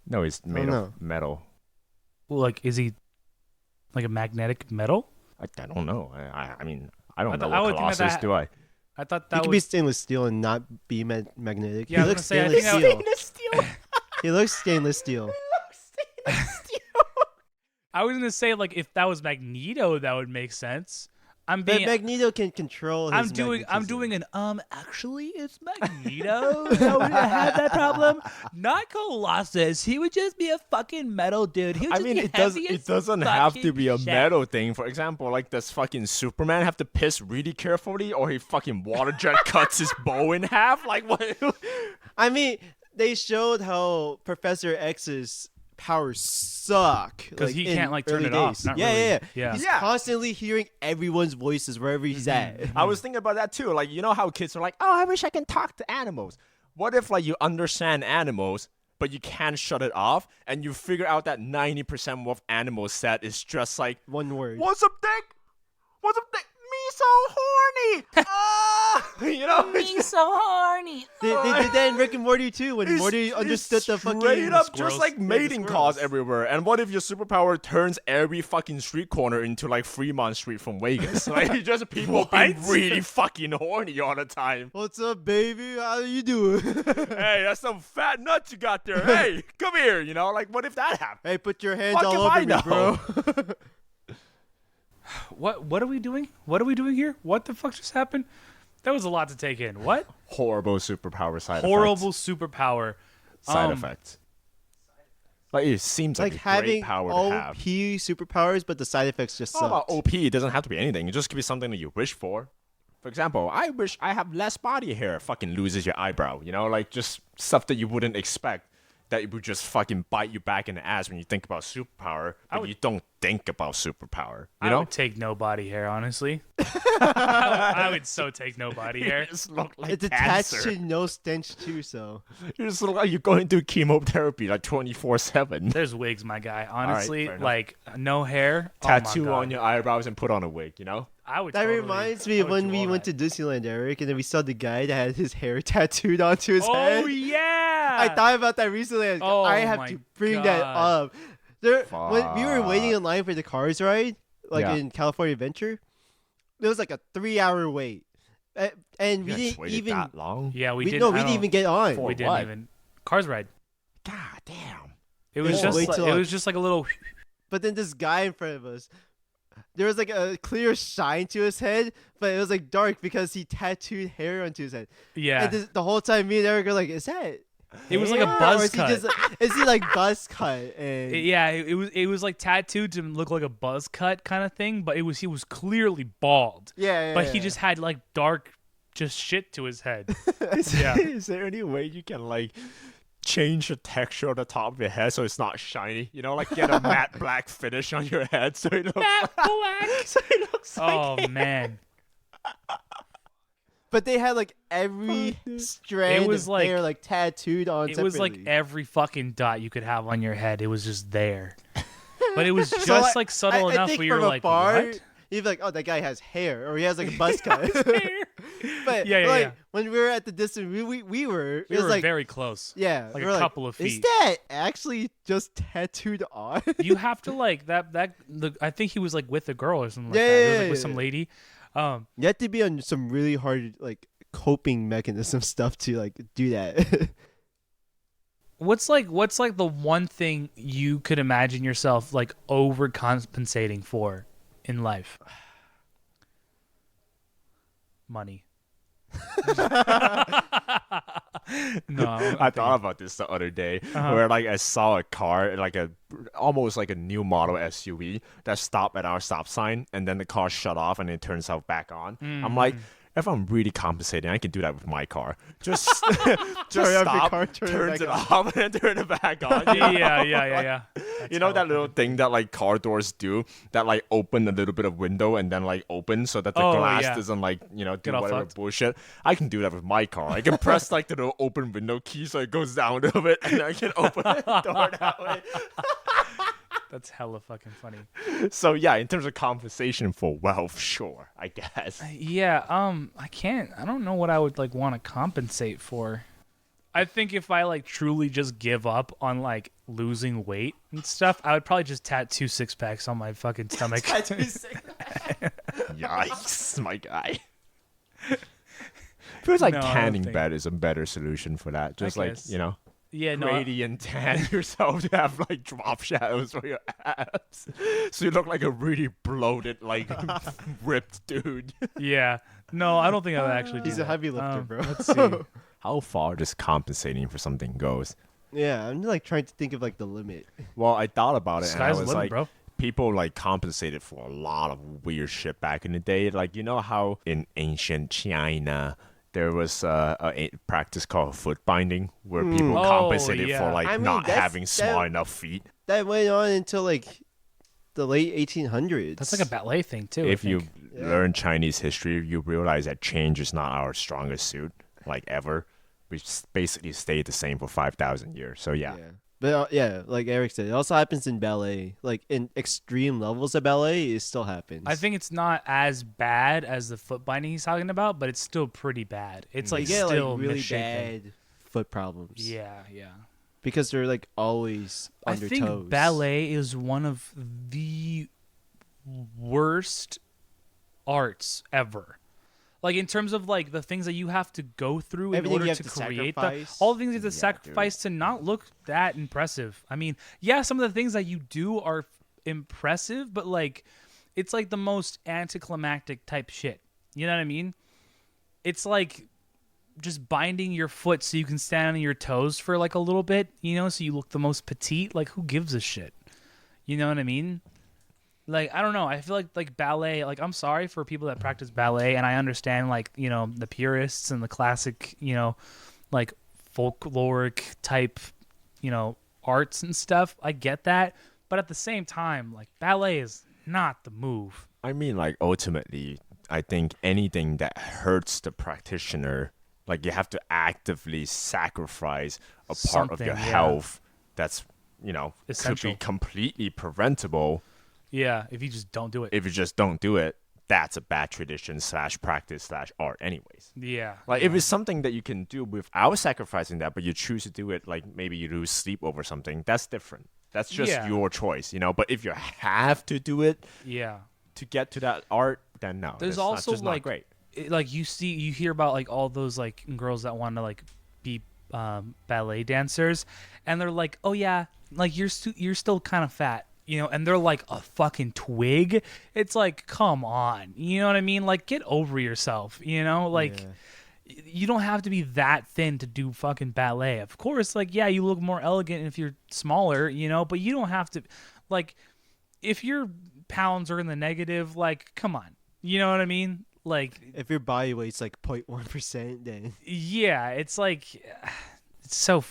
No, he's made of metal. Well, like, is he like a magnetic metal? I don't know. I mean, I don't know I what would think Colossus that- do I? I thought He that could was... be stainless steel and not be magnetic. Yeah, I He was looks gonna say, I stainless think steel. He looks stainless steel. I was gonna say, like, if that was Magneto, that would make sense. But Magneto can control his I'm doing an actually it's Magneto that would have that problem, not Colossus. He would just be a fucking metal dude. He would I just mean, be it heavy as doesn't have to fucking be a shit. metal thing. For example, like, does fucking Superman have to piss really carefully, or he fucking water jet cuts his bow in half? Like, what? I mean, they showed how Professor X's powers suck because he can't like turn early it off. days. Not Yeah, really. yeah. He's Yeah. constantly hearing everyone's voices wherever he's at. I was thinking about that too. Like, you know how kids are like, oh, I wish I can talk to animals. What if, like, you understand animals, but you can't shut it off, and you figure out that 90% of what animals said is just like, One word. what's up, dick? What's up, dick? Me so horny. You know? Me so horny. They did that in Rick and Morty too, when Morty understood the fucking straight up squirrels. just like mating calls everywhere. And what if your superpower turns every fucking street corner into like Fremont Street from Vegas? Like, just people being really fucking horny all the time. What's up, baby? How you doing? Hey, that's some fat nuts you got there. Hey, come here. You know, like, what if that happened? Hey, put your hands Fuck all if over I me, know. bro. What are we doing? What are we doing here? What the fuck just happened? That was a lot to take in. What? Horrible superpower side Horrible effects. superpower. Side effects. Like, it seems like, Like a great having power OP to have. superpowers, but the side effects just How suck. about OP? It doesn't have to be anything. It just could be something that you wish for. For example, I wish I have less body hair. Fucking loses your eyebrow. You know, like, just stuff that you wouldn't expect. That it would just fucking bite you back in the ass when you think about superpower, but you don't think about superpower. You I know? would take no body hair, honestly. I would so take no body hair. You just look like It's attached cancer. to no stench too, so You just look like you're going through chemotherapy like 24/7. There's wigs, my guy. Honestly, fair enough. like no hair, oh my Tattoo God. on your eyebrows and put on a wig, you know? I would. that totally, reminds me I of would when do we all went that. to Disneyland, Eric, and then we saw the guy that had his hair tattooed onto his Oh head. yeah! I thought about that recently. Oh, I have my to bring that God. up. When we were waiting Fuck. in line for the Cars ride, like Yeah. in California Adventure, there was like a 3-hour wait, and we You guys didn't waited even. that long? Yeah, we We didn't. didn't even get on. For We didn't what? even. Cars ride. God damn. It was was just way like, too it long. was just like a little. But then this guy in front of us, there was like a clear shine to his head, but it was like dark because he tattooed hair onto his head. Yeah. And the whole time, me and Eric were like, "Is that?" It was like a hair? buzz Or is cut. He just, is he like buzz cut? And It was like tattooed to look like a buzz cut kind of thing, but he was clearly bald. yeah, But he just had like dark just shit to his head. Yeah. Is there any way you can like change the texture of the top of your head so it's not shiny? You know, like get a matte black finish on your head so it looks Matte black. so it looks like Oh man. But they had like every strand was of like- hair like tattooed on. It was like separately. every fucking dot you could have on your head. It was just there. But it was just So, like subtle I enough think where you're from like, afar, what? you'd be like, "Oh, that guy has hair," or he has like a buzz cut. But Yeah, like yeah. when we were at the distance, we were. We it was were like very close. yeah, like we a were couple of Is feet. that actually just tattooed on? You have to like I think he was like with a girl or something like Yeah, that. He was yeah, like with yeah, some yeah. lady. You have to be on some really hard like coping mechanism stuff to like do that. What's like the one thing you could imagine yourself like overcompensating for in life? Money. No, I thought about this the other day, Uh-huh. where like I saw a car, like almost like a new model SUV that stopped at our stop sign, and then the car shut off and it turns itself back on. I'm like, if I'm really compensating, I can do that with my car. Just just Turn off your stop, car, turn it turns it back off, and then turn it back on. yeah. That's You know that hella little funny. thing that like car doors do that like open a little bit of window and then like open so that the Oh, glass yeah. doesn't like, you know, do Get all whatever fucked. bullshit. I can do that with my car. I can press like the little open window key so it goes down a little bit and I can open the door that way. That's hella fucking funny. So yeah, in terms of compensation for wealth, sure, I guess. Yeah, I don't know what I would like want to compensate for. I think if I like truly just give up on like losing weight and stuff, I would probably just tattoo six packs on my fucking stomach. Yikes, my guy. Feels like No, I don't tanning think- bed is a better solution for that. Just like, guess. you know, Yeah, no. gradient tan yourself to have like drop shadows for your abs. So you look like a really bloated, like ripped dude. Yeah. No, I don't think I would actually do He's that. a heavy lifter, bro. Let's see. How far does compensating for something goes? Yeah, I'm like trying to think of like the limit. Well, I thought about it and I Sky's the was limit, like, bro. people like compensated for a lot of weird shit back in the day. Like, you know how in ancient China there was a practice called foot binding where people Oh, compensated yeah. for like I mean, not that's- having small that- enough feet. That went on until like the late 1800s. That's like a ballet thing too. If I you think. learn Chinese history, you realize that change is not our strongest suit, like ever. We basically stayed the same for 5,000 years. So yeah. But yeah, like Eric said, it also happens in ballet. Like in extreme levels of ballet, it still happens. I think it's not as bad as the foot binding he's talking about, but it's still pretty bad. It's you like get still like really misshapen. bad foot problems. Yeah. because they're like always on I their think toes. ballet is one of the worst arts ever. Like in terms of like the things that you have to go through in Everything order you have to to create sacrifice. all the things you have to Yeah, sacrifice to not look that impressive. I mean, yeah, some of the things that you do are impressive, but like it's like the most anticlimactic type shit. You know what I mean? It's like just binding your foot so you can stand on your toes for like a little bit, you know, so you look the most petite. Like who gives a shit? You know what I mean? Like I don't know. I feel like ballet. Like I'm sorry for people that practice ballet, and I understand like you know the purists and the classic you know like folkloric type you know arts and stuff. I get that, but at the same time, like ballet is not the move. I mean, like, ultimately, I think anything that hurts the practitioner, like, you have to actively sacrifice a part of Something, your yeah. health that's, you know, Essential. could be completely preventable. Yeah, if you just don't do it. If you just don't do it, that's a bad tradition / practice / art anyways. Yeah. Like, if it's something that you can do without sacrificing that, but you choose to do it, like, maybe you lose sleep over something, that's different. That's just Yeah. your choice, you know? But if you have to do it Yeah. to get to that art, then no. There's that's also just not like great. like you hear about like all those like girls that want to like be ballet dancers, and they're like, "Oh yeah, like you're still kind of fat." You know, and they're like a fucking twig. It's like, come on. You know what I mean? Like, get over yourself. You know, like, you don't have to be that thin to do fucking ballet. Of course, like, yeah, you look more elegant if you're smaller, you know, but you don't have to, like, if your pounds are in the negative, like, come on. You know what I mean? Like, If your body weight's like 0.1%, then yeah, it's like, it's so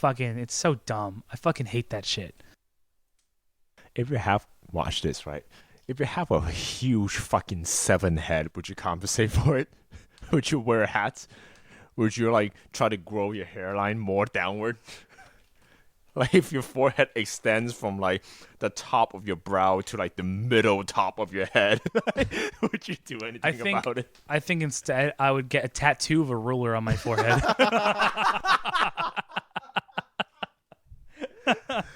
dumb. I fucking hate that shit. If you have watched this, right? If you have a huge fucking 7 head, would you compensate for it? Would you wear hats? Would you like try to grow your hairline more downward? Like if your forehead extends from like the top of your brow to like the middle top of your head, would you do anything about it? I think instead I would get a tattoo of a ruler on my forehead.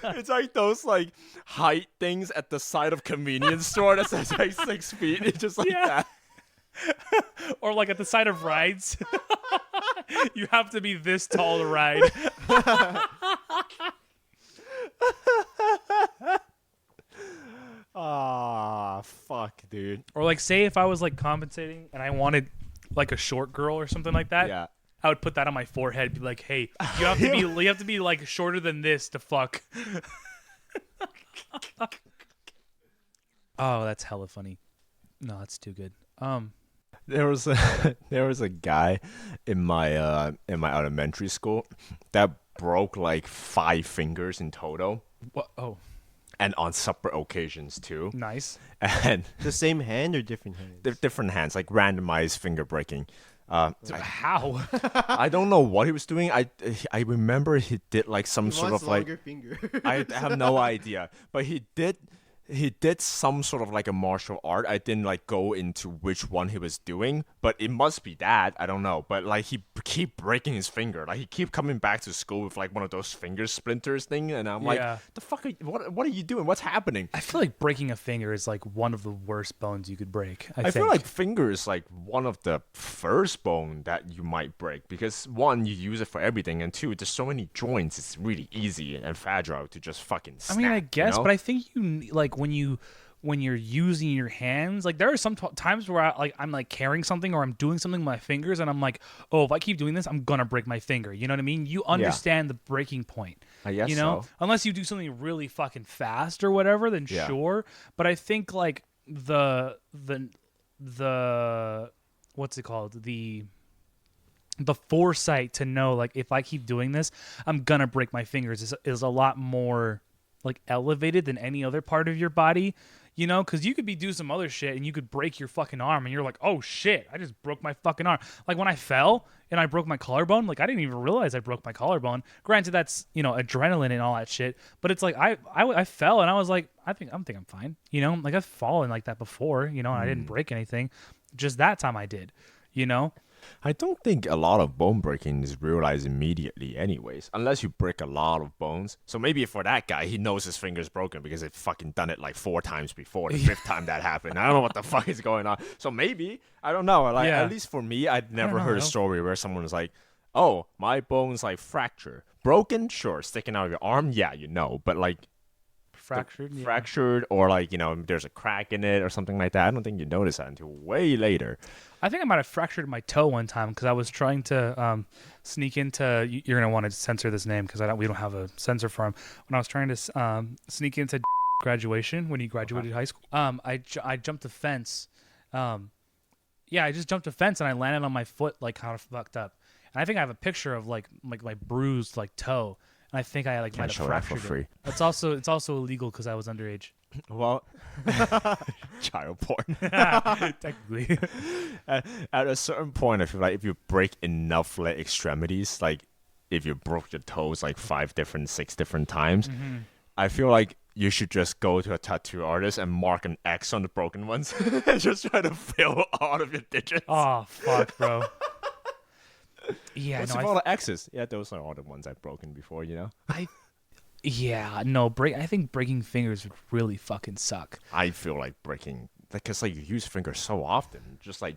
It's like those like height things at the side of convenience store that says like 6 feet. It's just like that. Or like at the side of rides. You have to be this tall to ride. Ah, fuck, dude. Or like say if I was like compensating and I wanted like a short girl or something like that. Yeah. I would put that on my forehead, be like, "Hey, you have to be like shorter than this to fuck." Oh, that's hella funny. No, that's too good. There was a guy in my elementary school that broke like 5 fingers in total, What? Oh, and on separate occasions too. nice. And the same hand or different hands? they're different hands, like randomized finger breaking. How? I don't know what he was doing. I remember he did like some He sort wants of like longer finger. I have no idea, but he did some sort of like a martial art. I didn't like go into which one he was doing, but it must be that. I don't know, but like he keep breaking his finger. Like he keep coming back to school with like one of those finger splinters thing, and I'm like, Yeah. the fuck are you, what are you doing? What's happening? I feel like breaking a finger is like one of the worst bones you could break. I feel like finger is like one of the first bone that you might break because one, you use it for everything, and two, there's so many joints. It's really easy and fragile to just fucking snap. I mean, I guess, you know? but I think like when you're using your hands, like there are some times where I'm like carrying something or I'm doing something with my fingers and I'm like, oh, if I keep doing this, I'm gonna break my finger. You know what I mean? You understand the breaking point. I guess you know, so. unless you do something really fucking fast or whatever, then Yeah. sure. But I think like the what's it called, the foresight to know like if I keep doing this, I'm gonna break my fingers is a lot more like elevated than any other part of your body. You know, because you could be doing some other shit and you could break your fucking arm and you're like, oh shit, I just broke my fucking arm. Like when I fell and I broke my collarbone, like I didn't even realize I broke my collarbone. Granted, that's, you know, adrenaline and all that shit. But it's like I fell and I was like, I think I'm fine. You know, like I've fallen like that before, you know, and I didn't break anything. Just that time I did, you know? I don't think a lot of bone breaking is realized immediately anyways, unless you break a lot of bones. So maybe for that guy, he knows his finger's broken because they've fucking done it like 4 times before, the 5th time that happened. I don't know what the fuck is going on. So maybe, I don't know. Like Yeah. at least for me, I'd never heard a know. story where someone was like, oh, my bone's like fractured. Broken? Sure. Sticking out of your arm? Yeah, you know. But like Fractured. Yeah. fractured or like, you know, there's a crack in it or something like that. I don't think you notice that until way later. I think I might have fractured my toe one time because I was trying to sneak into. You're gonna want to censor this name because we don't have a censor for him. When I was trying to sneak into graduation when he graduated high school, I jumped a fence. I just jumped a fence and I landed on my foot like kind of fucked up. And I think I have a picture of like my bruised like toe. And I think I like might Can't have show that for fractured free. it. It's also illegal because I was underage. Well, child porn. Technically. At a certain point, I feel like if you break enough like extremities, like if you broke your toes like 6 different times, I feel like you should just go to a tattoo artist and mark an X on the broken ones and just try to fill all of your digits. Oh fuck, bro. Yeah, What's no, with all the X's? Yeah, those are all the ones I've broken before, you know? I think breaking fingers would really fucking suck. I feel like breaking, because like you use fingers so often, just like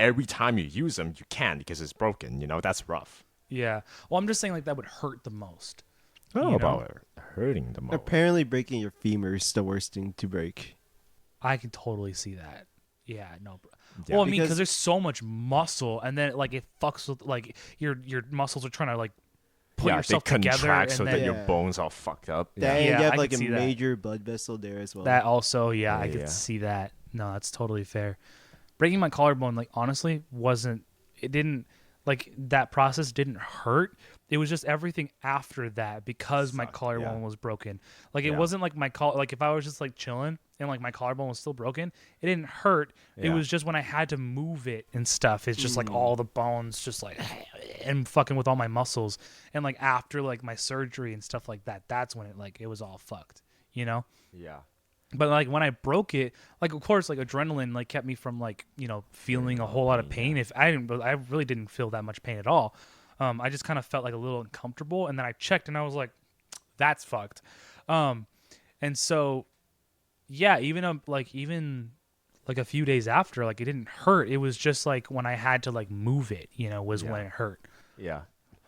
every time you use them, you can't because it's broken, you know? That's rough. Yeah. Well, I'm just saying like that would hurt the most. I don't You know know? about hurting the most. Apparently, breaking your femur is the worst thing to break. I can totally see that. Yeah, no. Yeah. Well, I mean, Because- because there's so much muscle, and then like it fucks with like your muscles are trying to like put yeah, they yourself together, contract and so then that your Yeah. bones are fucked up. That, and Yeah, you I have can like a see that. major blood vessel there as well. that also, yeah, I Yeah, could yeah. see that. No, that's totally fair. Breaking my collarbone, like honestly, wasn't. It didn't like that process didn't hurt. It was just everything after that because my Sucked, collarbone yeah. was broken. Like it Yeah. wasn't like like if I was just like chilling and like my collarbone was still broken, it didn't hurt. It Yeah. was just when I had to move it and stuff. It's just like all the bones just like and fucking with all my muscles. And like after like my surgery and stuff like that, that's when it was all fucked. You know? Yeah. But like when I broke it, like of course, like adrenaline like kept me from like feeling a whole lot of pain. If I really didn't feel that much pain at all. I just kind of felt like a little uncomfortable, and then I checked, and I was like, "That's fucked." And so, yeah, even like a few days after, like it didn't hurt. It was just like when I had to like move it, was when Yeah. it hurt. Yeah.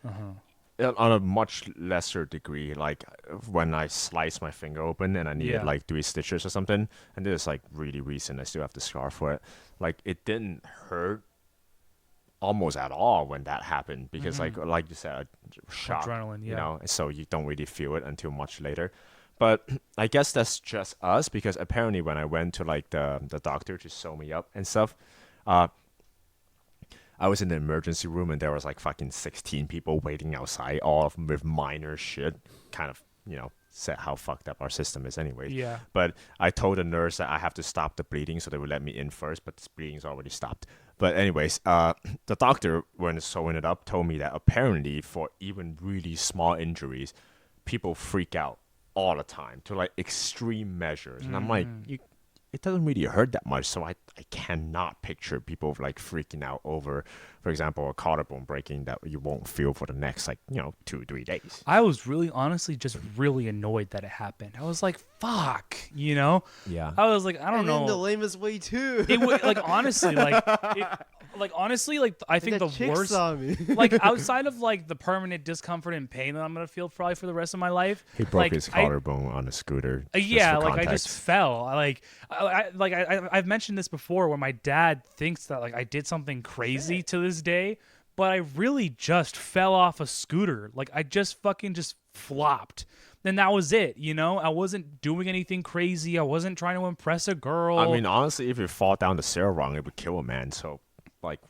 Uh-huh. On a much lesser degree, like when I sliced my finger open and I needed Yeah. like 3 stitches or something, and this is like really recent, I still have the scar for it. Like it didn't hurt almost at all when that happened because like you said, shock, Adrenaline, you yeah. know, so you don't really feel it until much later. But I guess that's just us because apparently when I went to like the doctor to sew me up and stuff, I was in the emergency room and there was like fucking 16 people waiting outside, all of them with minor shit. Kind of, said how fucked up our system is anyway. Yeah. But I told the nurse that I have to stop the bleeding, so they would let me in first, but the bleeding's already stopped. But anyways, the doctor, when sewing it up, told me that apparently for even really small injuries, people freak out all the time to like extreme measures. And I'm like, it doesn't really hurt that much, so I cannot picture people like freaking out over, for example, a collarbone breaking that you won't feel for the next 2-3 days. I was really honestly just really annoyed that it happened. I was like, "Fuck," Yeah. I was like, I don't and know. in the lamest way too. It would like honestly like I think the chick worst saw me. like outside of like the permanent discomfort and pain that I'm gonna feel probably for the rest of my life. He broke like, his I- collarbone on a scooter. just yeah, for like I just context. fell. I've mentioned this before where my dad thinks that like I did something crazy to this day, but I really just fell off a scooter. Like I just fucking just flopped. And that was it, I wasn't doing anything crazy. I wasn't trying to impress a girl. I mean, honestly, if you fall down the stair wrong, it would kill a man. So, like,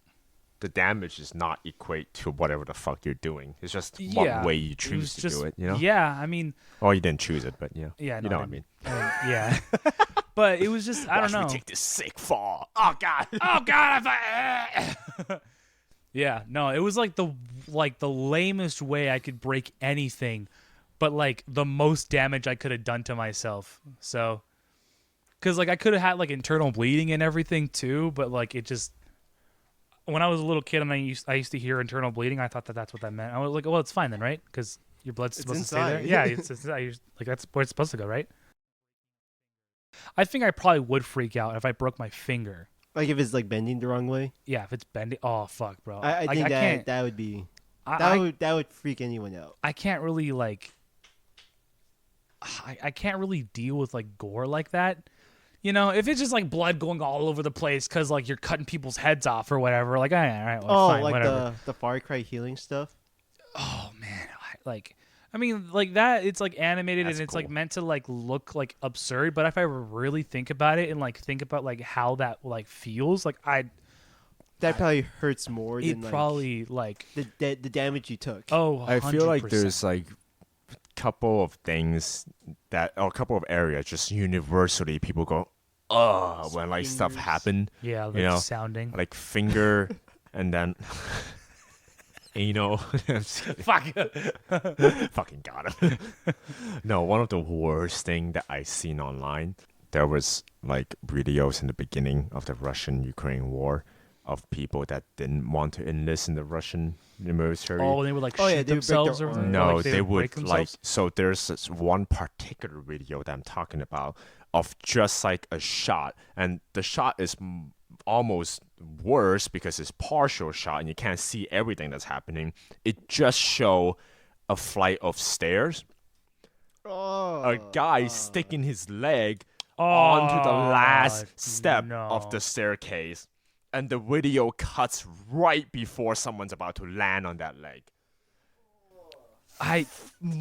the damage does not equate to whatever the fuck you're doing. It's just what way you it choose was to just, do it, Yeah, I mean, Well, you didn't choose it, but yeah, you no, know what I mean. Yeah. But it was just I don't Watch know. me take this sick fall. Oh god. Oh god, yeah, no, it was like the lamest way I could break anything, but like the most damage I could have done to myself. So cuz like I could have had like internal bleeding and everything too, but like it just when I was a little kid and I used to hear internal bleeding, I thought that's what that meant. I was like, well, it's fine then, right? Cuz your blood's supposed to stay there. inside. Yeah, it's like that's where it's supposed to go, right? I think I probably would freak out if I broke my finger. Like if it's like bending the wrong way. Yeah, if it's bending. Oh fuck, bro. I Like, think can't. that would be I that would freak anyone out. I can't really like. I can't really deal with like gore like that. If it's just like blood going all over the place because like you're cutting people's heads off or whatever. Like, all right, well, fine, like whatever. the Far Cry healing stuff. Oh man, I mean, like that. It's like animated That's and it's cool. like meant to like look like absurd. But if I really think about it and like think about like how that like feels, like That probably hurts more it than like, probably like the damage you took. I feel like 100%. there's like a couple of things or a couple of areas just universally people go, when like stuff Fingers. happen, yeah, like you know, sounding like finger and then anal. I'm just kidding. fuck. Fucking got him. No, one of the worst thing that I seen online, there was like videos in the beginning of the Russian-Ukraine war of people that didn't want to enlist in the Russian military. Oh, they would like Oh, shoot yeah, they would break themselves their or arm. No, like, they break would like. themselves? So there's this one particular video that I'm talking about of just like a shot, and the shot is almost worse because it's partial shot and you can't see everything that's happening. It just show a flight of stairs. A guy sticking his leg onto the last step of the staircase, and the video cuts right before someone's about to land on that leg.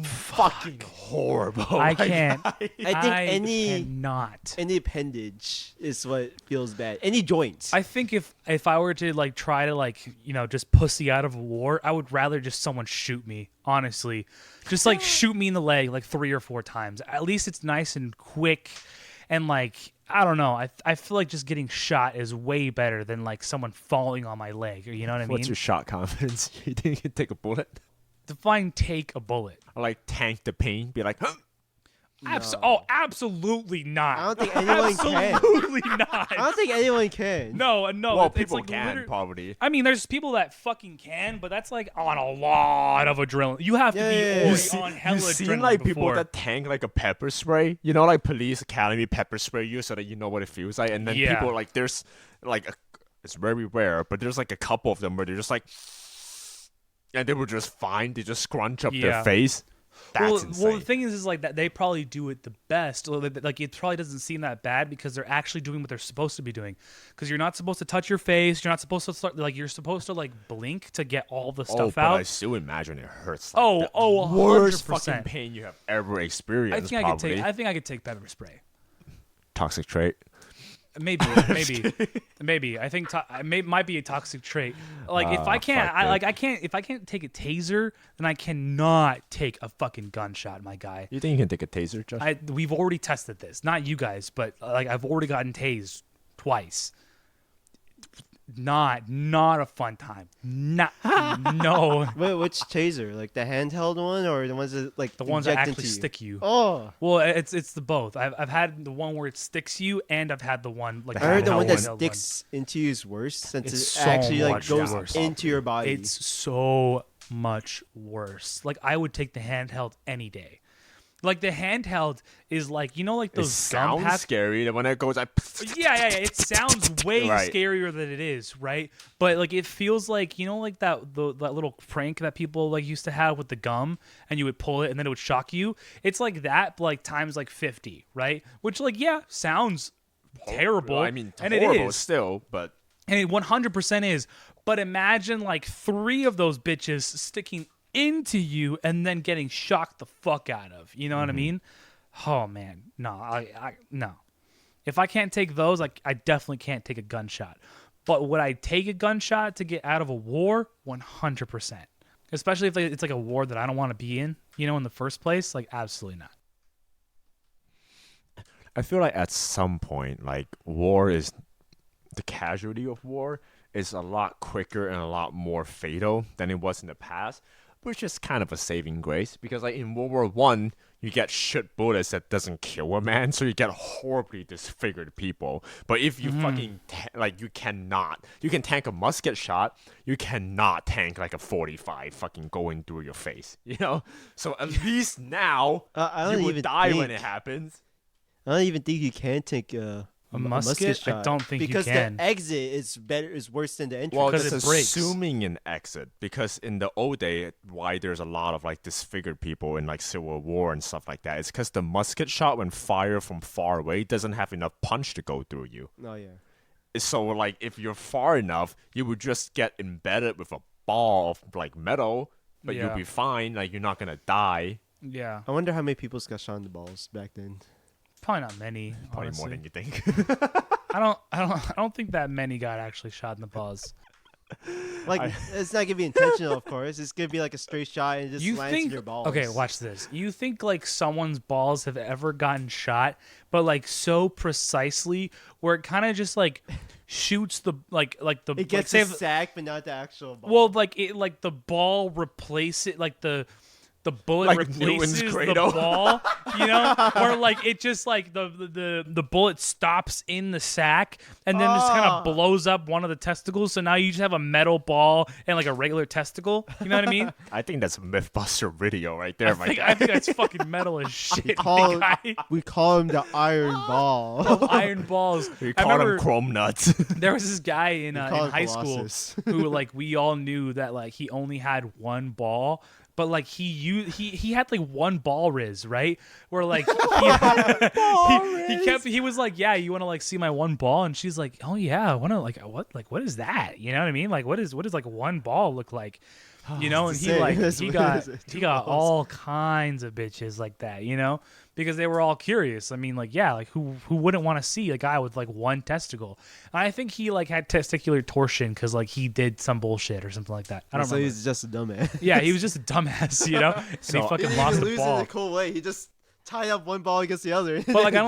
Fucking horrible. I can't. I think cannot. any appendage is what feels bad. Any joints. I think if I were to like try to like just pussy out of a war, I would rather just someone shoot me. Honestly, just like shoot me in the leg like 3 or 4 times. At least it's nice and quick, and like I don't know. I feel like just getting shot is way better than like someone falling on my leg. Or you know what I mean? What's your shot confidence? You think you can take a bullet? Define take a bullet. Or like tank the pain? Be like, huh? Absolutely not. I don't think anyone can. Absolutely not. I don't think anyone can. No. Well, it's people like can, probably. I mean, there's people that fucking can, but that's like on a lot of adrenaline. You have to be already on hella You've adrenaline seen like people before. that tank like a pepper spray, like police academy pepper spray you so that you know what it feels like, and then people like there's like it's very rare, but there's like a couple of them where they're just like, and they were just fine. They just scrunch up their face. That's insane. Well, the thing is like that they probably do it the best. Like it probably doesn't seem that bad because they're actually doing what they're supposed to be doing. Because you're not supposed to touch your face. You're not supposed to start like you're supposed to like blink to get all the stuff out. But I still imagine it hurts. Like the worst 100%. fucking pain you have ever experienced. I think I could take pepper spray. Toxic trait. Maybe. I think might be a toxic trait. Like if I can't, if I can't take a taser, then I cannot take a fucking gunshot, my guy. You think you can take a taser, Josh? We've already tested this, not you guys, but like I've already gotten tased twice. Not a fun time. No. Wait, which taser? Like the handheld one or the ones that like the ones that inject actually into you? stick you? Oh. Well, it's the both. I've had the one where it sticks you, and I've had the one like I heard the one that handheld sticks into you is worse since It's it so actually like much goes worse. into your body. It's so much worse. Like I would take the handheld any day. Like the handheld is like like those it gum sounds packs. scary. When it goes, Yeah. It sounds way Right. scarier than it is, right? But like it feels like like that little prank that people like used to have with the gum, and you would pull it and then it would shock you. It's like that, but like times like 50, right? Which like sounds terrible. I mean, and horrible it is still, but and it 100% is. But imagine like 3 of those bitches sticking into you and then getting shocked the fuck out of. You know what I mean? Oh man, no, no. If I can't take those, I definitely can't take a gunshot. But would I take a gunshot to get out of a war? 100%. Especially if it's like a war that I don't want to be in, in the first place. Like absolutely not. I feel like at some point, like the casualty of war is a lot quicker and a lot more fatal than it was in the past, which is kind of a saving grace because like in World War One, you get shit bullets that doesn't kill a man, so you get horribly disfigured people. But if you fucking you can tank a musket shot, you cannot tank like a 45 fucking going through your face, So at least now you would die when it happens. I don't even think you can take a musket shot. I don't think because you can. the exit is worse than the entry. Well, because it's it breaks. assuming an exit. Because in the old day, why there's a lot of like disfigured people in like Civil War and stuff like that, it's because the musket shot, when fired from far away, doesn't have enough punch to go through you. Oh yeah. So like if you're far enough, you would just get embedded with a ball of like metal, but you'll be fine. Like you're not gonna die. Yeah. I wonder how many people got shot in the balls back then. Probably not many. Probably honestly. more than you think. I don't think that many got actually shot in the balls. Like it's not gonna be intentional, of course. It's gonna be like a straight shot and it just lands in your balls. Okay, watch this. You think like someone's balls have ever gotten shot, but like so precisely where it kind of just like shoots the like the It gets like, a sack, but not the actual ball. well like the ball replace it like the the bullet Like replaces Newton's the Cradle. ball, you know, or like it just like the bullet stops in the sack and then just kind of blows up one of the testicles. So now you just have a metal ball and like a regular testicle. You know what I mean? I think that's a MythBuster video right there, my guy. I think that's fucking metal as shit. call- my guy. We call him the Iron Ball. Iron balls. We I call them remember chrome nuts. there was this guy in call it high Colossus. school who like we all knew that like he only had one ball. But like he had like one ball riz, right? Where like he was like, yeah, you want to like see my one ball? And she's like, oh yeah, I want to what is that? You know what I mean? Like what does like one ball look like? You know, and he got all kinds of bitches like that, you know, because they were all curious. I mean, like, yeah, like who wouldn't want to see a guy with like one testicle? And I think he like had testicular torsion because like he did some bullshit or something like that. I don't know. So he's just a dumbass. Yeah, he was just a dumbass, you know, and he So- fucking He lost didn't the lose it in ball. a cool way. He just tied up one ball against the other. But like I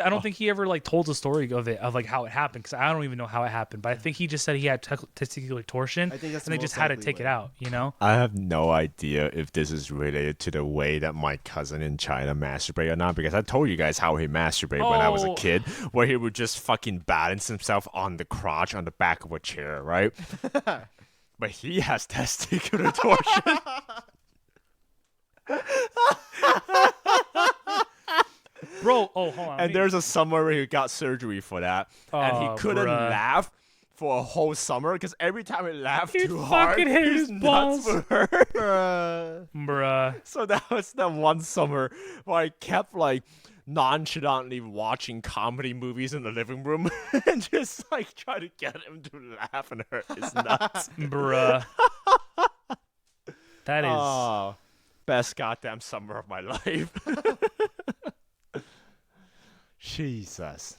don't think he ever like told the story of it, of like how it happened, because I don't even know how it happened. But I think he just said he had testicular torsion, I think that's and they the just most had to likely take it way. out, you know. I have no idea if this is related to the way that my cousin in China masturbated or not, because I told you guys how he masturbated when I was a Oh. kid, where he would just fucking balance himself on the crotch on the back of a chair, right? But he has testicular torsion. Bro, oh hold on. And there's a summer where he got surgery for that, and he Oh, couldn't bruh. laugh for a whole summer because every time he laughed He too hard, fucking hit his nuts balls. would hurt. Bruh. So that was that one summer where I kept like nonchalantly watching comedy movies in the living room and just like try to get him to laugh and hurt his nuts. Bruh. That is Oh, best goddamn summer of my life. Jesus.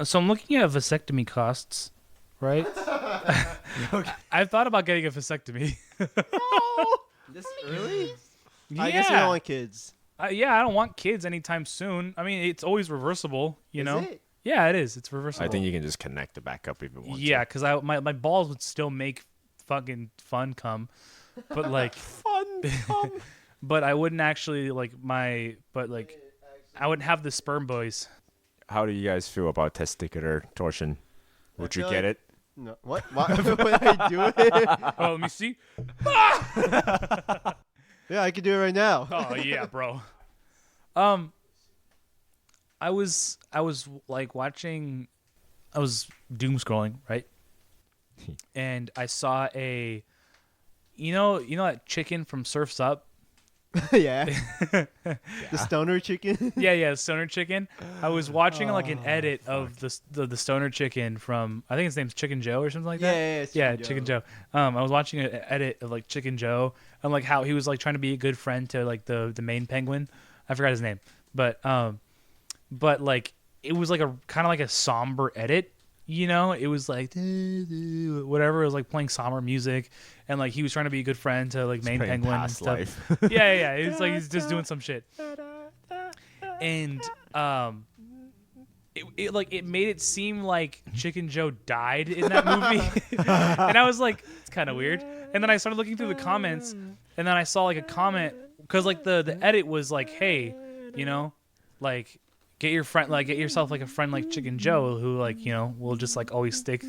So I'm looking at vasectomy costs, right? I've thought about getting a vasectomy. This early? Yeah. I guess you don't want kids. Yeah, I don't want kids anytime soon. I mean, it's always reversible, you Is know? it? Yeah, it is. It's reversible. I think you can just connect it back up if you want Yeah, because my balls would still make fucking fun come. But like to. Fun. but I wouldn't actually like I wouldn't have the sperm boys. How do you guys feel about testicular torsion? Would you feel get like- it? No. What? Why would I do it? Oh, let me see. Yeah, I could do it right now. Oh yeah, bro. I was like watching, I was doom scrolling, right? And I saw you know that chicken from Surf's Up? Yeah. The stoner chicken. Yeah, stoner chicken. I was watching like an edit of the stoner chicken from, I think his name's Chicken Joe or something like that. Yeah, it's Chicken Joe. I was watching an edit of like Chicken Joe and like how he was like trying to be a good friend to like the main penguin. I forgot his name, but like it was like a kind of like a somber edit. You know, it was like whatever. It was like playing somber music, and like he was trying to be a good friend to like main playing penguin and past stuff. life. Yeah. It's like he's just doing some shit. And it made it seem like Chicken Joe died in that movie. And I was like, it's kind of weird. And then I started looking through the comments, and then I saw like a comment because like the edit was like, hey, you know, like get yourself like a friend like Chicken Joe who like, you know, will just like always stick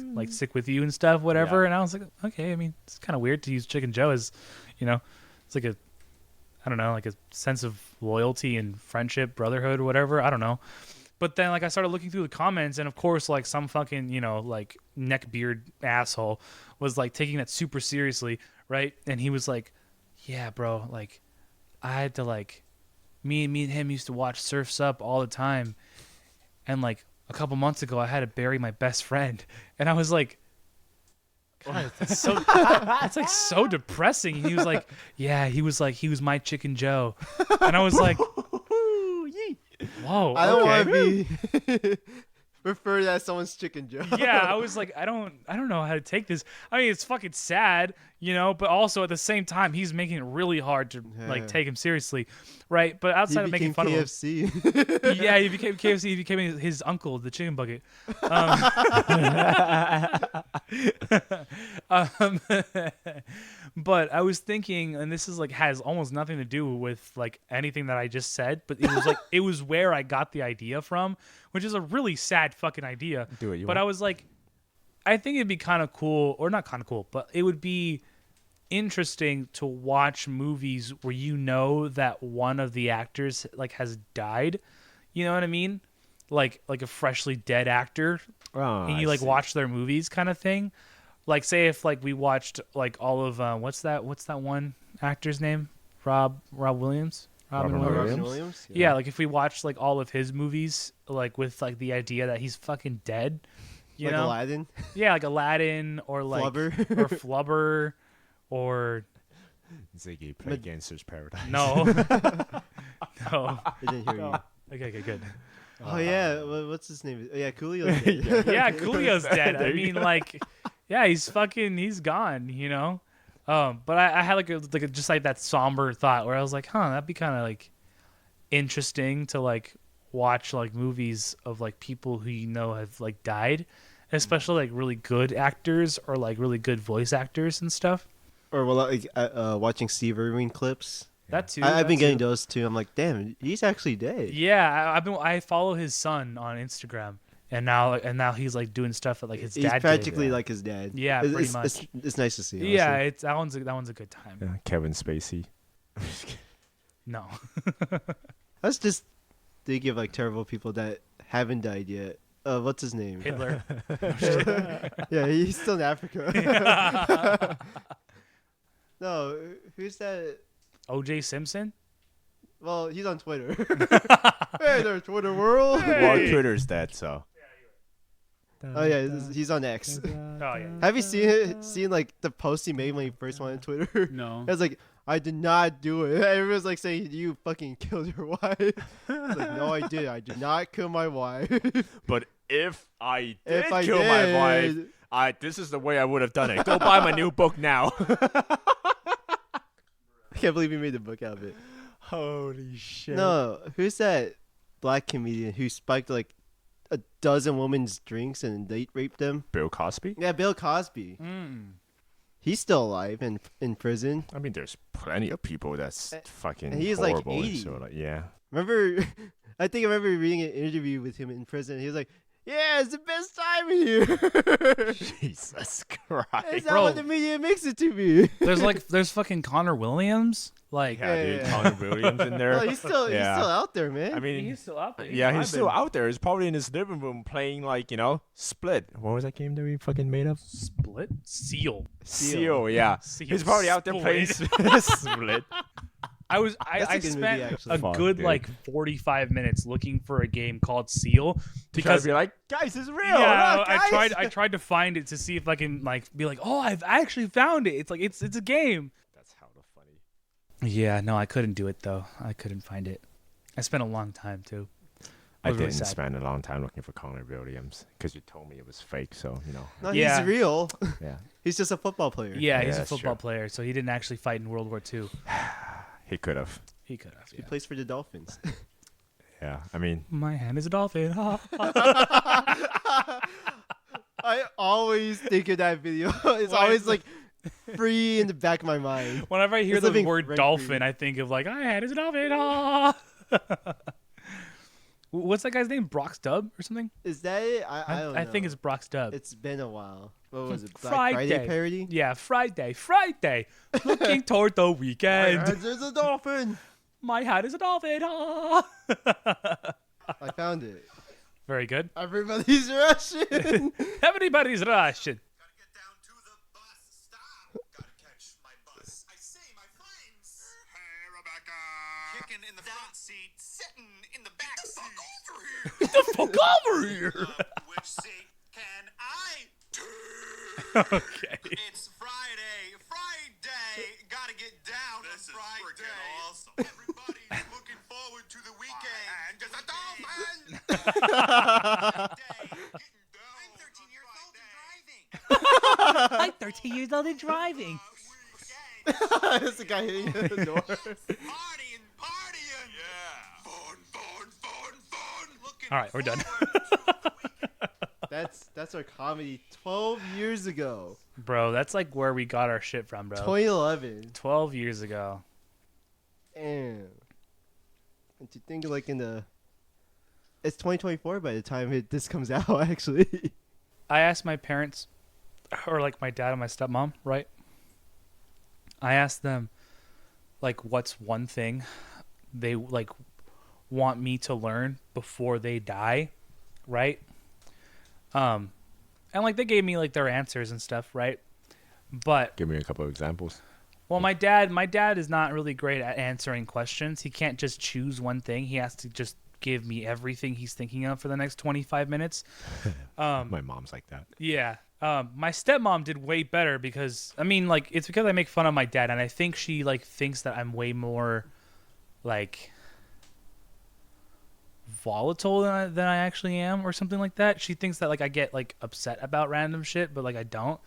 with you and stuff, whatever. Yeah. And I was like, okay, I mean, it's kind of weird to use Chicken Joe as, you know, it's like I don't know, like a sense of loyalty and friendship, brotherhood, whatever. I don't know. But then like I started looking through the comments, and of course like some fucking, you know, like neckbeard asshole was like taking that super seriously, right? And he was like, yeah, bro, like I had to like me and him used to watch Surf's Up all the time, and like a couple months ago I had to bury my best friend. And I was like, God, that's like so depressing. And he was like, yeah, he was my Chicken Joe. And I was like, whoa, I don't okay. want to be referred to as someone's Chicken Joe. Yeah, I was like, I don't know how to take this. I mean, it's fucking sad, you know, but also at the same time, he's making it really hard to like take him seriously, right? But outside of making fun KFC. of him, yeah, he became KFC. He became his uncle, the chicken bucket. um, but I was thinking, and this is like has almost nothing to do with like anything that I just said, but it was like it was where I got the idea from, which is a really sad fucking idea. Do it. But I was like, I think it'd be kind of cool, or not kind of cool, but it would be interesting to watch movies where you know that one of the actors like has died. You know what I mean? Like a freshly dead actor, and you like watch their movies, kind of thing. Like, say if like we watched like all of what's that one actor's name? Rob Williams. Robin Robin Williams. Yeah, like if we watched like all of his movies, like with like the idea that he's fucking dead. You like know? Aladdin. Yeah, like Aladdin or like Flubber. or Flubber or Ziggy play Gangster's Paradise. no. No. I didn't hear you. Okay, good. Oh yeah, what's his name? Oh, yeah, Coolio's dead. Yeah, Coolio's dead. I mean, like, yeah, he's gone, you know. But I had just like that somber thought where I was like, that'd be kind of like interesting to like watch like movies of like people who you know have like died, especially like really good actors or like really good voice actors and stuff. Or like watching Steve Irwin clips. That too. I've been getting those too. I'm like, damn, he's actually dead. Yeah, I follow his son on Instagram, and now he's like doing stuff that like his He's dad practically did. like his dad. Yeah, pretty much. It's nice to see. Yeah, Honestly. that one's a good time. Yeah, Kevin Spacey. No. I was just thinking of like terrible people that haven't died yet. What's his name? Hitler. Yeah, he's still in Africa. No, who's that? O.J. Simpson. Well, he's on Twitter. Hey there, Twitter world. Well, Twitter's dead, so. Oh yeah, he's on X. Oh yeah. Have you seen like the post he made when he first went on Twitter? No. It was like, I did not do it. Everyone's like saying, you fucking killed your wife. It's like, no, I did. I did not kill my wife. But if I did If I kill my did- wife, this is the way I would have done it. Go buy my new book now. I can't believe he made a book out of it. Holy shit. No, who's that black comedian who spiked like a dozen women's drinks and date raped them? Bill Cosby? Yeah, Bill Cosby. He's still alive and in prison. I mean, there's plenty of people that's fucking and he's like horrible. 80. So, like, yeah. Remember, I remember reading an interview with him in prison. He was like, yeah, it's the best time here. Jesus Christ. It's not Bro. what the media makes it to be. There's fucking Connor Williams. Like, Yeah, dude, yeah. Connor Williams in there. No, he's still out there, man. I mean, he's still out there. yeah, he's still vibing. out there. He's probably in his living room playing, like, Split. What was that game that we fucking made up? Split Seal. Seal, yeah. Seal. He's probably out there playing Split. That's I a good movie, spent actually. a Fuck, good dude. like 45 minutes looking for a game called Seal Because because be like, guys, it's real. yeah, Look, guys. I tried to find it to see if I can like be like, oh, I've actually found it. It's like it's a game. That's how the funny. Yeah, no, I couldn't do it though. I couldn't find it. I spent a long time too. I was really didn't sad. spend a long time looking for Connor Williams because you told me it was fake. So, no, Yeah. he's real. yeah. He's just a football player. Yeah, Yeah, he's a that's football true. player, so he didn't actually fight in World War II. He could have. He could have. He plays for the Dolphins. Yeah. I mean, My hand is a dolphin. I always think of that video. It's Why? always like free in the back of my mind. Whenever I hear It's the living word rent-free. dolphin, I think of like, my hand is a dolphin. What's that guy's name? Brock Stubb or something? Is that it? I don't know. I think it's Brock Stubb. It's been a while. What was it? Black Friday. Friday parody? Yeah, Friday. Looking toward the weekend. There's a dolphin. My hat is a dolphin. I found it. Very good. Everybody's Russian. Everybody's Russian. Gotta get down to the bus stop. Gotta catch my bus. I say, my friends. Hey, Rebecca. Kicking in the front seat, sitting in the back seat. Get the fuck over here. Fuck over here. Which seat can I take? Okay. It's Friday. Gotta get down on Friday. Awesome. Everybody's looking forward to the weekend. And there's a dolphin. I'm 13 years old and driving. I'm 13 years old and driving. Weekend. That's the guy hitting the door. Partying. Yeah. Fun. Looking All right, we're done. forward to the weekend. That's our comedy 12 years ago. Bro, that's like where we got our shit from, bro. 2011. 12 years ago. And to think like it's 2024 by the time this comes out actually. I asked my parents, or like my dad and my stepmom, right? I asked them, like, what's one thing they like want me to learn before they die, right? And like they gave me like their answers and stuff, right? But Give me a couple of examples. well, my dad is not really great at answering questions. He can't just choose one thing. He has to just give me everything he's thinking of for the next 25 minutes. My mom's like that. Yeah. My stepmom did way better because I mean, like, it's because I make fun of my dad, and I think she like thinks that I'm way more like volatile than I actually am, or something like that. She thinks that like I get like upset about random shit, but like I don't.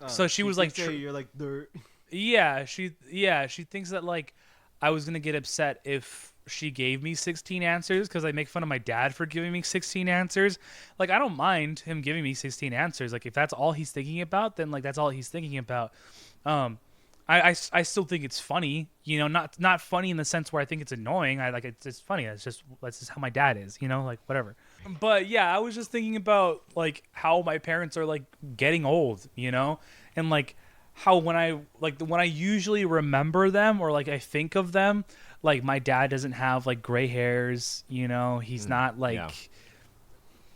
So she was like, thinks that you're like dirt. yeah, she thinks that like I was gonna get upset if she gave me 16 answers because I make fun of my dad for giving me 16 answers. Like, I don't mind him giving me 16 answers. Like, if that's all he's thinking about, then like that's all he's thinking about. I still think it's funny, you know, not funny in the sense where I think it's annoying. I like it's funny. That's just how my dad is, you know, like whatever. But yeah, I was just thinking about like how my parents are like getting old, you know, and like how when I usually remember them or like I think of them, like my dad doesn't have like gray hairs, you know, he's not like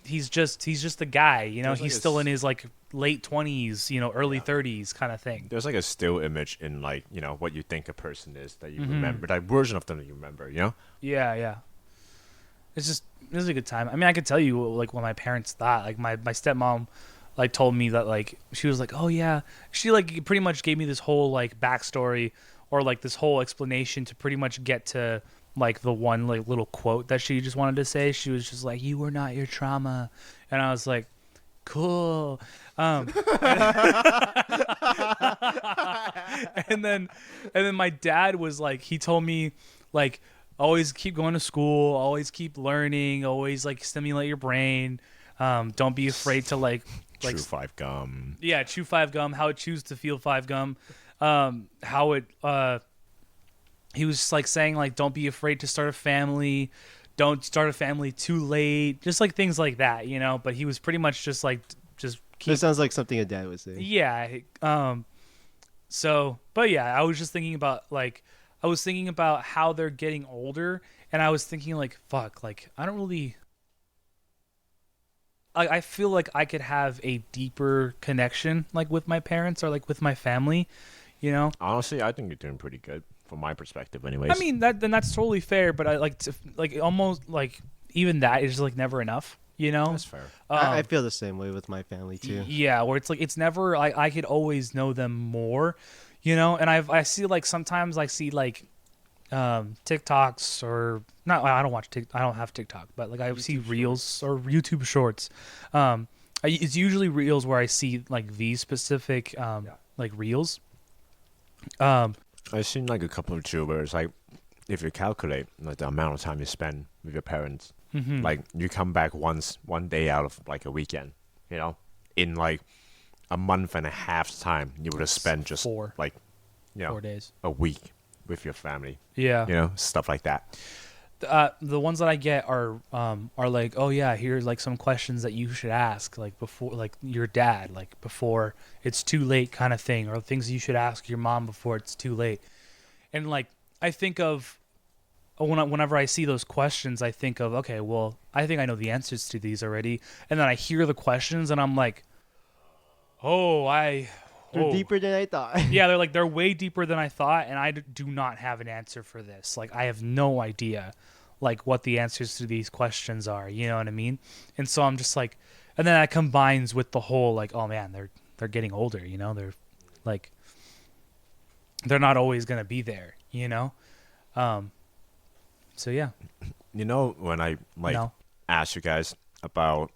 he's just a guy, you know, There's, like, he's still in his like late 20s, you know, early 30s kind of thing. There's like a still image in like, you know, what you think a person is that you remember, that version of them that you remember, you know? Yeah. It was a good time. I mean, I could tell you like what my parents thought. Like my stepmom like told me that like she was like, "Oh yeah." She like pretty much gave me this whole like backstory or like this whole explanation to pretty much get to like the one like little quote that she just wanted to say. She was just like, "You were not your trauma." And I was like, "Cool." And then my dad was like, he told me like, always keep going to school, always keep learning, always like stimulate your brain. Don't be afraid to like Chew 5 gum. Yeah, chew 5 gum, how it chews to feel 5 gum. How it he was like saying like don't be afraid to start a family. Don't start a family too late. Just like things like that, you know, but he was pretty much just like keep. That sounds like something a dad would say. Yeah. So, but yeah, I was just thinking about how they're getting older, and I was thinking like, fuck, like I don't really. I feel like I could have a deeper connection, like with my parents or like with my family, you know. Honestly, I think you're doing pretty good from my perspective, anyways. I mean that's totally fair, but I like to like almost like even that is like never enough, you know. That's fair. I feel the same way with my family too. Yeah, where it's like it's never I could always know them more, you know. And I see like sometimes I see like TikToks or not. I don't watch I don't have TikTok, but like I see reels or YouTube shorts. It's usually reels where I see like these specific like reels. I've seen like a couple of YouTubers, like if you calculate like the amount of time you spend with your parents, like you come back one day out of like a weekend, you know, in like a month and a half's time, you would have spent just like, you know, 4 days, a week with your family. Yeah, you know, stuff like that. The ones that I get are like, oh yeah, here's like some questions that you should ask like before, like your dad, like before it's too late kind of thing, or things you should ask your mom before it's too late. And like I think of whenever I see those questions, I think of, okay, well, I think I know the answers to these already, and then I hear the questions and I'm like, They're deeper than I thought. Yeah, they're way deeper than I thought, and I do not have an answer for this. Like, I have no idea, like, what the answers to these questions are. You know what I mean? And so I'm just like, and then that combines with the whole, like, oh man, they're getting older. You know, they're like, they're not always gonna be there. You know, so yeah. You know, when I like asked you guys about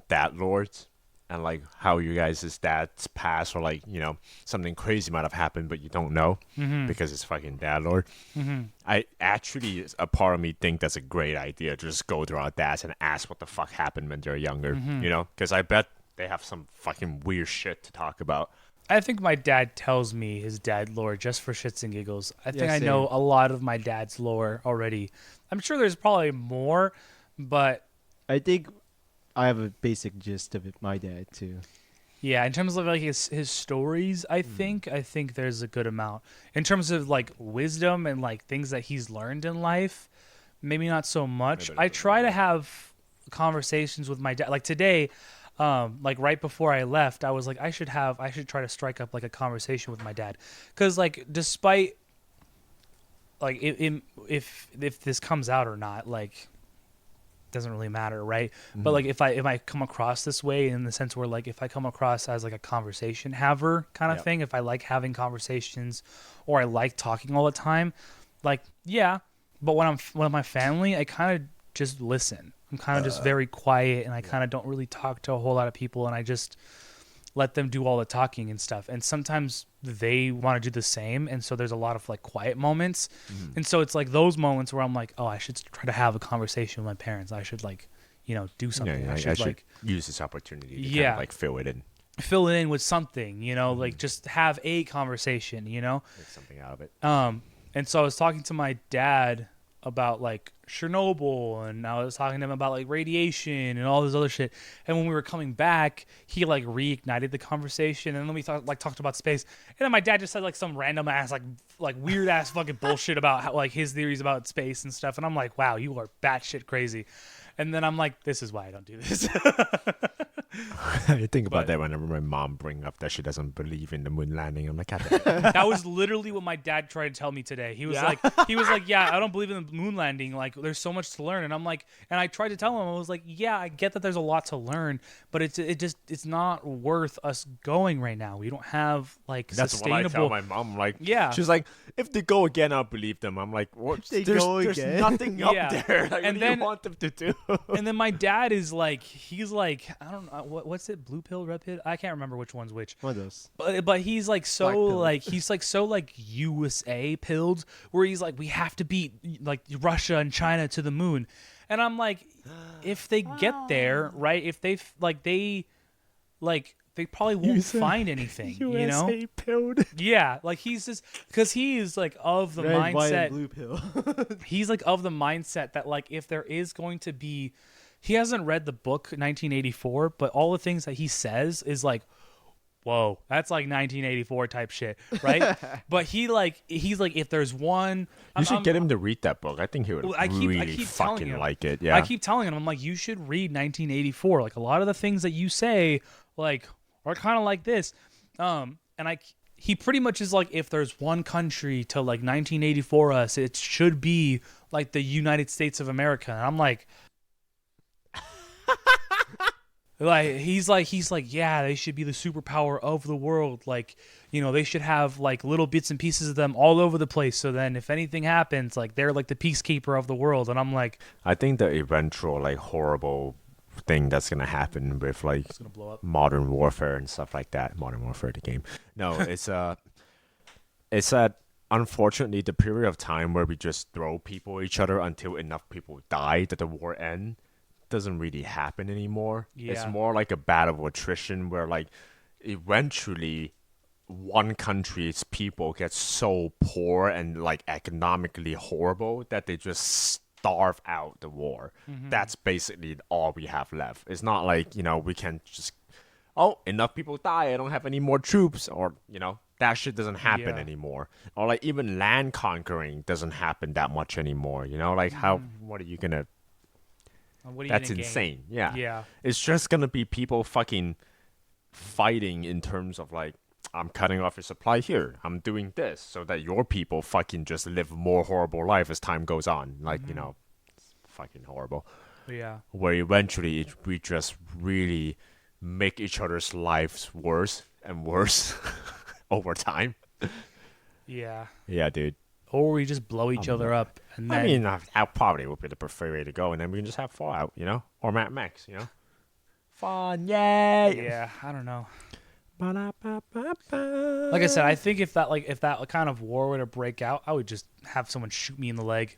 dad lords, and like how you guys' dad's passed, or like, you know, something crazy might have happened, but you don't know because it's fucking dad lore. I actually, a part of me think that's a great idea. Just go to our dads and ask what the fuck happened when they're younger, you know? Because I bet they have some fucking weird shit to talk about. I think my dad tells me his dad lore just for shits and giggles. I think I same. know a lot of my dad's lore already. I'm sure there's probably more, but I think I have a basic gist of it. My dad too. yeah, in terms of like his stories, I think there's a good amount. In terms of like wisdom and like things that he's learned in life, maybe not so much. Maybe I a bit try more. to have conversations with my dad. Like today, like right before I left, I was like, I should try to strike up like a conversation with my dad, because like despite like if this comes out or not, like doesn't really matter, right? But like if I come across this way, in the sense where like if I come across as like a conversation haver kind of Yep. thing, if I like having conversations or I like talking all the time, like yeah. But when I'm with my family, I kind of just listen. I'm kind of just very quiet, and I kind of don't really talk to a whole lot of people, and I just let them do all the talking and stuff. And sometimes they want to do the same, and so there's a lot of like quiet moments. And so it's like those moments where I'm like, oh, I should try to have a conversation with my parents. I should like, you know, do something. Yeah, I I should should like use this opportunity to kind Yeah. of like fill it in, fill it in with something, you know, like just have a conversation, you know? make something out of it. And so I was talking to my dad about like Chernobyl, and I was talking to him about like radiation and all this other shit. And when we were coming back, he like reignited the conversation, and then we talked about space. And then my dad just said like some random ass like weird ass fucking bullshit about how, like his theories about space and stuff. And I'm like, wow, you are batshit crazy. And then I'm like, this is why I don't do this. I think about But- that whenever my mom bring up that she doesn't believe in the moon landing. I'm like, God damn it. That was literally what my dad tried to tell me today. He was Yeah? like, yeah, I don't believe in the moon landing. Like, there's so much to learn. And I'm like, and I tried to tell him, I was like, yeah, I get that there's a lot to learn, but it's not worth us going right now. We don't have like That's what I sustainable. tell my mom. Like, Yeah. she's like, if they go again, I'll believe them. I'm like, what? They there's, go there's again? nothing up Yeah. there. Like, And what then- do you want them to do? And then my dad is like, he's like, I don't know, what's it, blue pill, red pill? I can't remember which one's which. One of those. But he's like Black so pill. like he's like so like USA pilled, where he's like, we have to beat like Russia and China to the moon. And I'm like, if they get there, right, if they they probably won't find anything, you know? pilled. Yeah, like he's just, because he is like of the Red, white, mindset, and blue pill. he's like of the mindset that like if there is going to be, he hasn't read the book 1984, but all the things that he says is like, whoa, that's like 1984 type shit, right? But he's like, if there's one, You should get him to read that book. I think he would Well, I keep really telling fucking him. like it. Yeah. I keep telling him, I'm like, you should read 1984. Like a lot of the things that you say, like, are kind of like this. And he pretty much is like, if there's one country to like 1984 us, it should be like the United States of America. And I'm like, he's like, yeah, they should be the superpower of the world. Like, you know, they should have like little bits and pieces of them all over the place. So then if anything happens, like they're like the peacekeeper of the world. And I'm like, I think the eventual like horrible thing that's gonna happen with like it's gonna blow up. modern warfare and stuff like that. Modern warfare, the game. No, it's that unfortunately the period of time where we just throw people at each other until enough people die that the war end doesn't really happen anymore. It's Yeah. more like a battle of attrition where like eventually one country's people get so poor and like economically horrible that they just starve out the war. That's basically all we have left. It's not like, you know, we can just, oh, enough people die, I don't have any more troops, or, you know, that shit doesn't happen Yeah. anymore. Or like even land conquering doesn't happen that much anymore, you know? Like how, what are you gonna, What are you that's gonna gain? insane. Yeah. Yeah. It's just gonna be people fucking fighting in terms of like, I'm cutting off your supply here. I'm doing this so that your people fucking just live a more horrible life as time goes on. Like, you know, it's fucking horrible. Yeah. Where eventually we just really make each other's lives worse and worse over time. Yeah. Yeah, dude. Or we just blow each other up, and then I mean, that probably would be the preferred way to go, and then we can just have Fallout, you know, or Mad Max, you know, fun, yay! Yeah, I don't know. Ba-da-ba-ba-ba. Like I said, I think if that kind of war were to break out, I would just have someone shoot me in the leg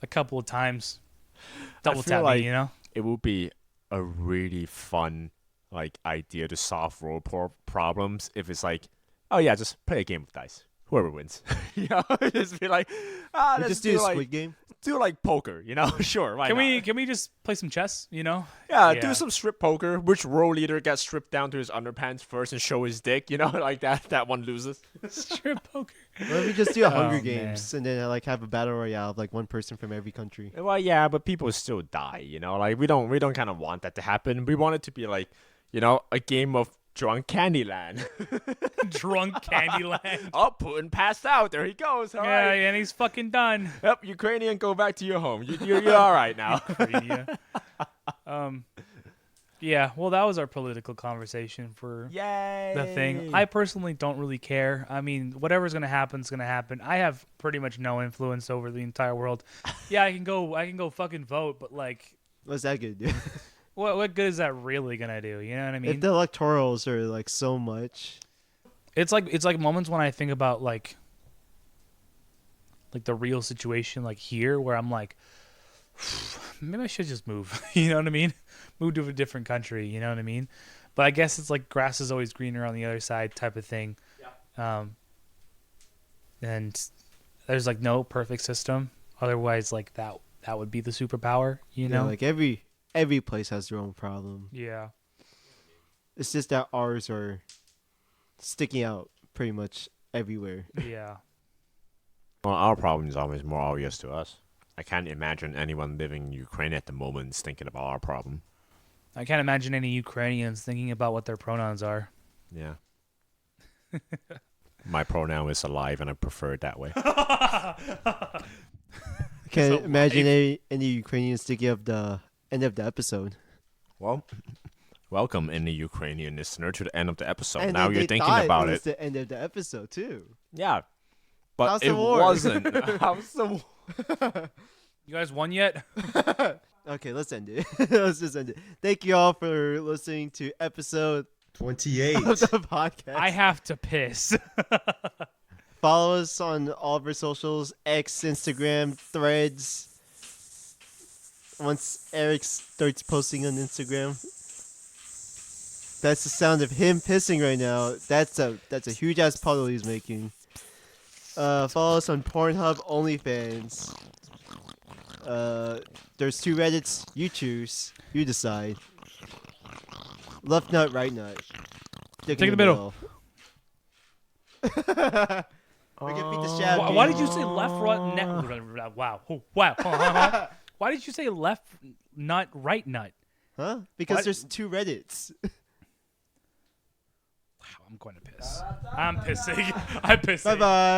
a couple of times, double feel tap like me, you know? it would be a really fun like idea to solve role problems if it's like, oh yeah, just play a game of dice. Whoever wins, you know, just be like, We let's just do a like Squid Game. do like poker, you know, sure. Why Can not? we just play some chess, you know? Yeah, Yeah. do some strip poker. Which role leader gets stripped down to his underpants first and show his dick, you know, like that. That one loses. Strip poker. What if we just do a Hunger Oh, Games and then like have a battle royale of like one person from every country? Well, yeah, but people still die, you know. Like we don't kind of want that to happen. We want it to be like, you know, a game of drunk Candyland. Drunk Candyland. Oh, Putin passed out. There he goes. All Yeah, right. and he's fucking done. Yep, Ukrainian, go back to your home. You're all right now. Yeah. Yeah, well, that was our political conversation for Yay. the thing. I personally don't really care. I mean, whatever's gonna happen is gonna happen. I have pretty much no influence over the entire world. Yeah, I can go fucking vote, but like, What's that gonna do? what good is that really gonna do? You know what I mean? If the electorals are like so much, It's like moments when I think about like the real situation like here where I'm like, maybe I should just move. You know what I mean? Move to a different country. You know what I mean? But I guess it's like grass is always greener on the other side type of thing. Yeah. And there's like no perfect system. Otherwise, like that would be the superpower. You know? like every place has their own problem. Yeah. It's just that ours are sticking out pretty much everywhere. Yeah. Well, our problem is always more obvious to us. I can't imagine anyone living in Ukraine at the moment is thinking about our problem. I can't imagine any Ukrainians thinking about what their pronouns are. Yeah. My pronoun is alive, and I prefer it that way. Can't imagine any Ukrainians thinking of the end of the episode. Well, welcome, any Ukrainian listener, to the end of the episode. And now then you're they thinking thought about it was it. the end of the episode too. Yeah. But How's it the war? wasn't. How's the war? You guys won yet? Okay, let's end it. Let's just end it. Thank you all for listening to episode 28. of the podcast. I have to piss. Follow us on all of our socials: X, Instagram, Threads. Once Eric starts posting on Instagram, that's the sound of him pissing right now. That's a huge ass puddle he's making. Follow us on Pornhub, OnlyFans. There's 2 Reddits. You choose. You decide. Left nut, right nut. Dick Take in the middle. We can beat the shaft. Why did you say left, right, nut? Wow. Oh, wow. Why did you say left nut, right nut? Huh? Because What? there's 2 Reddits. Wow, I'm going to piss. I'm pissing. I'm pissing. Bye bye.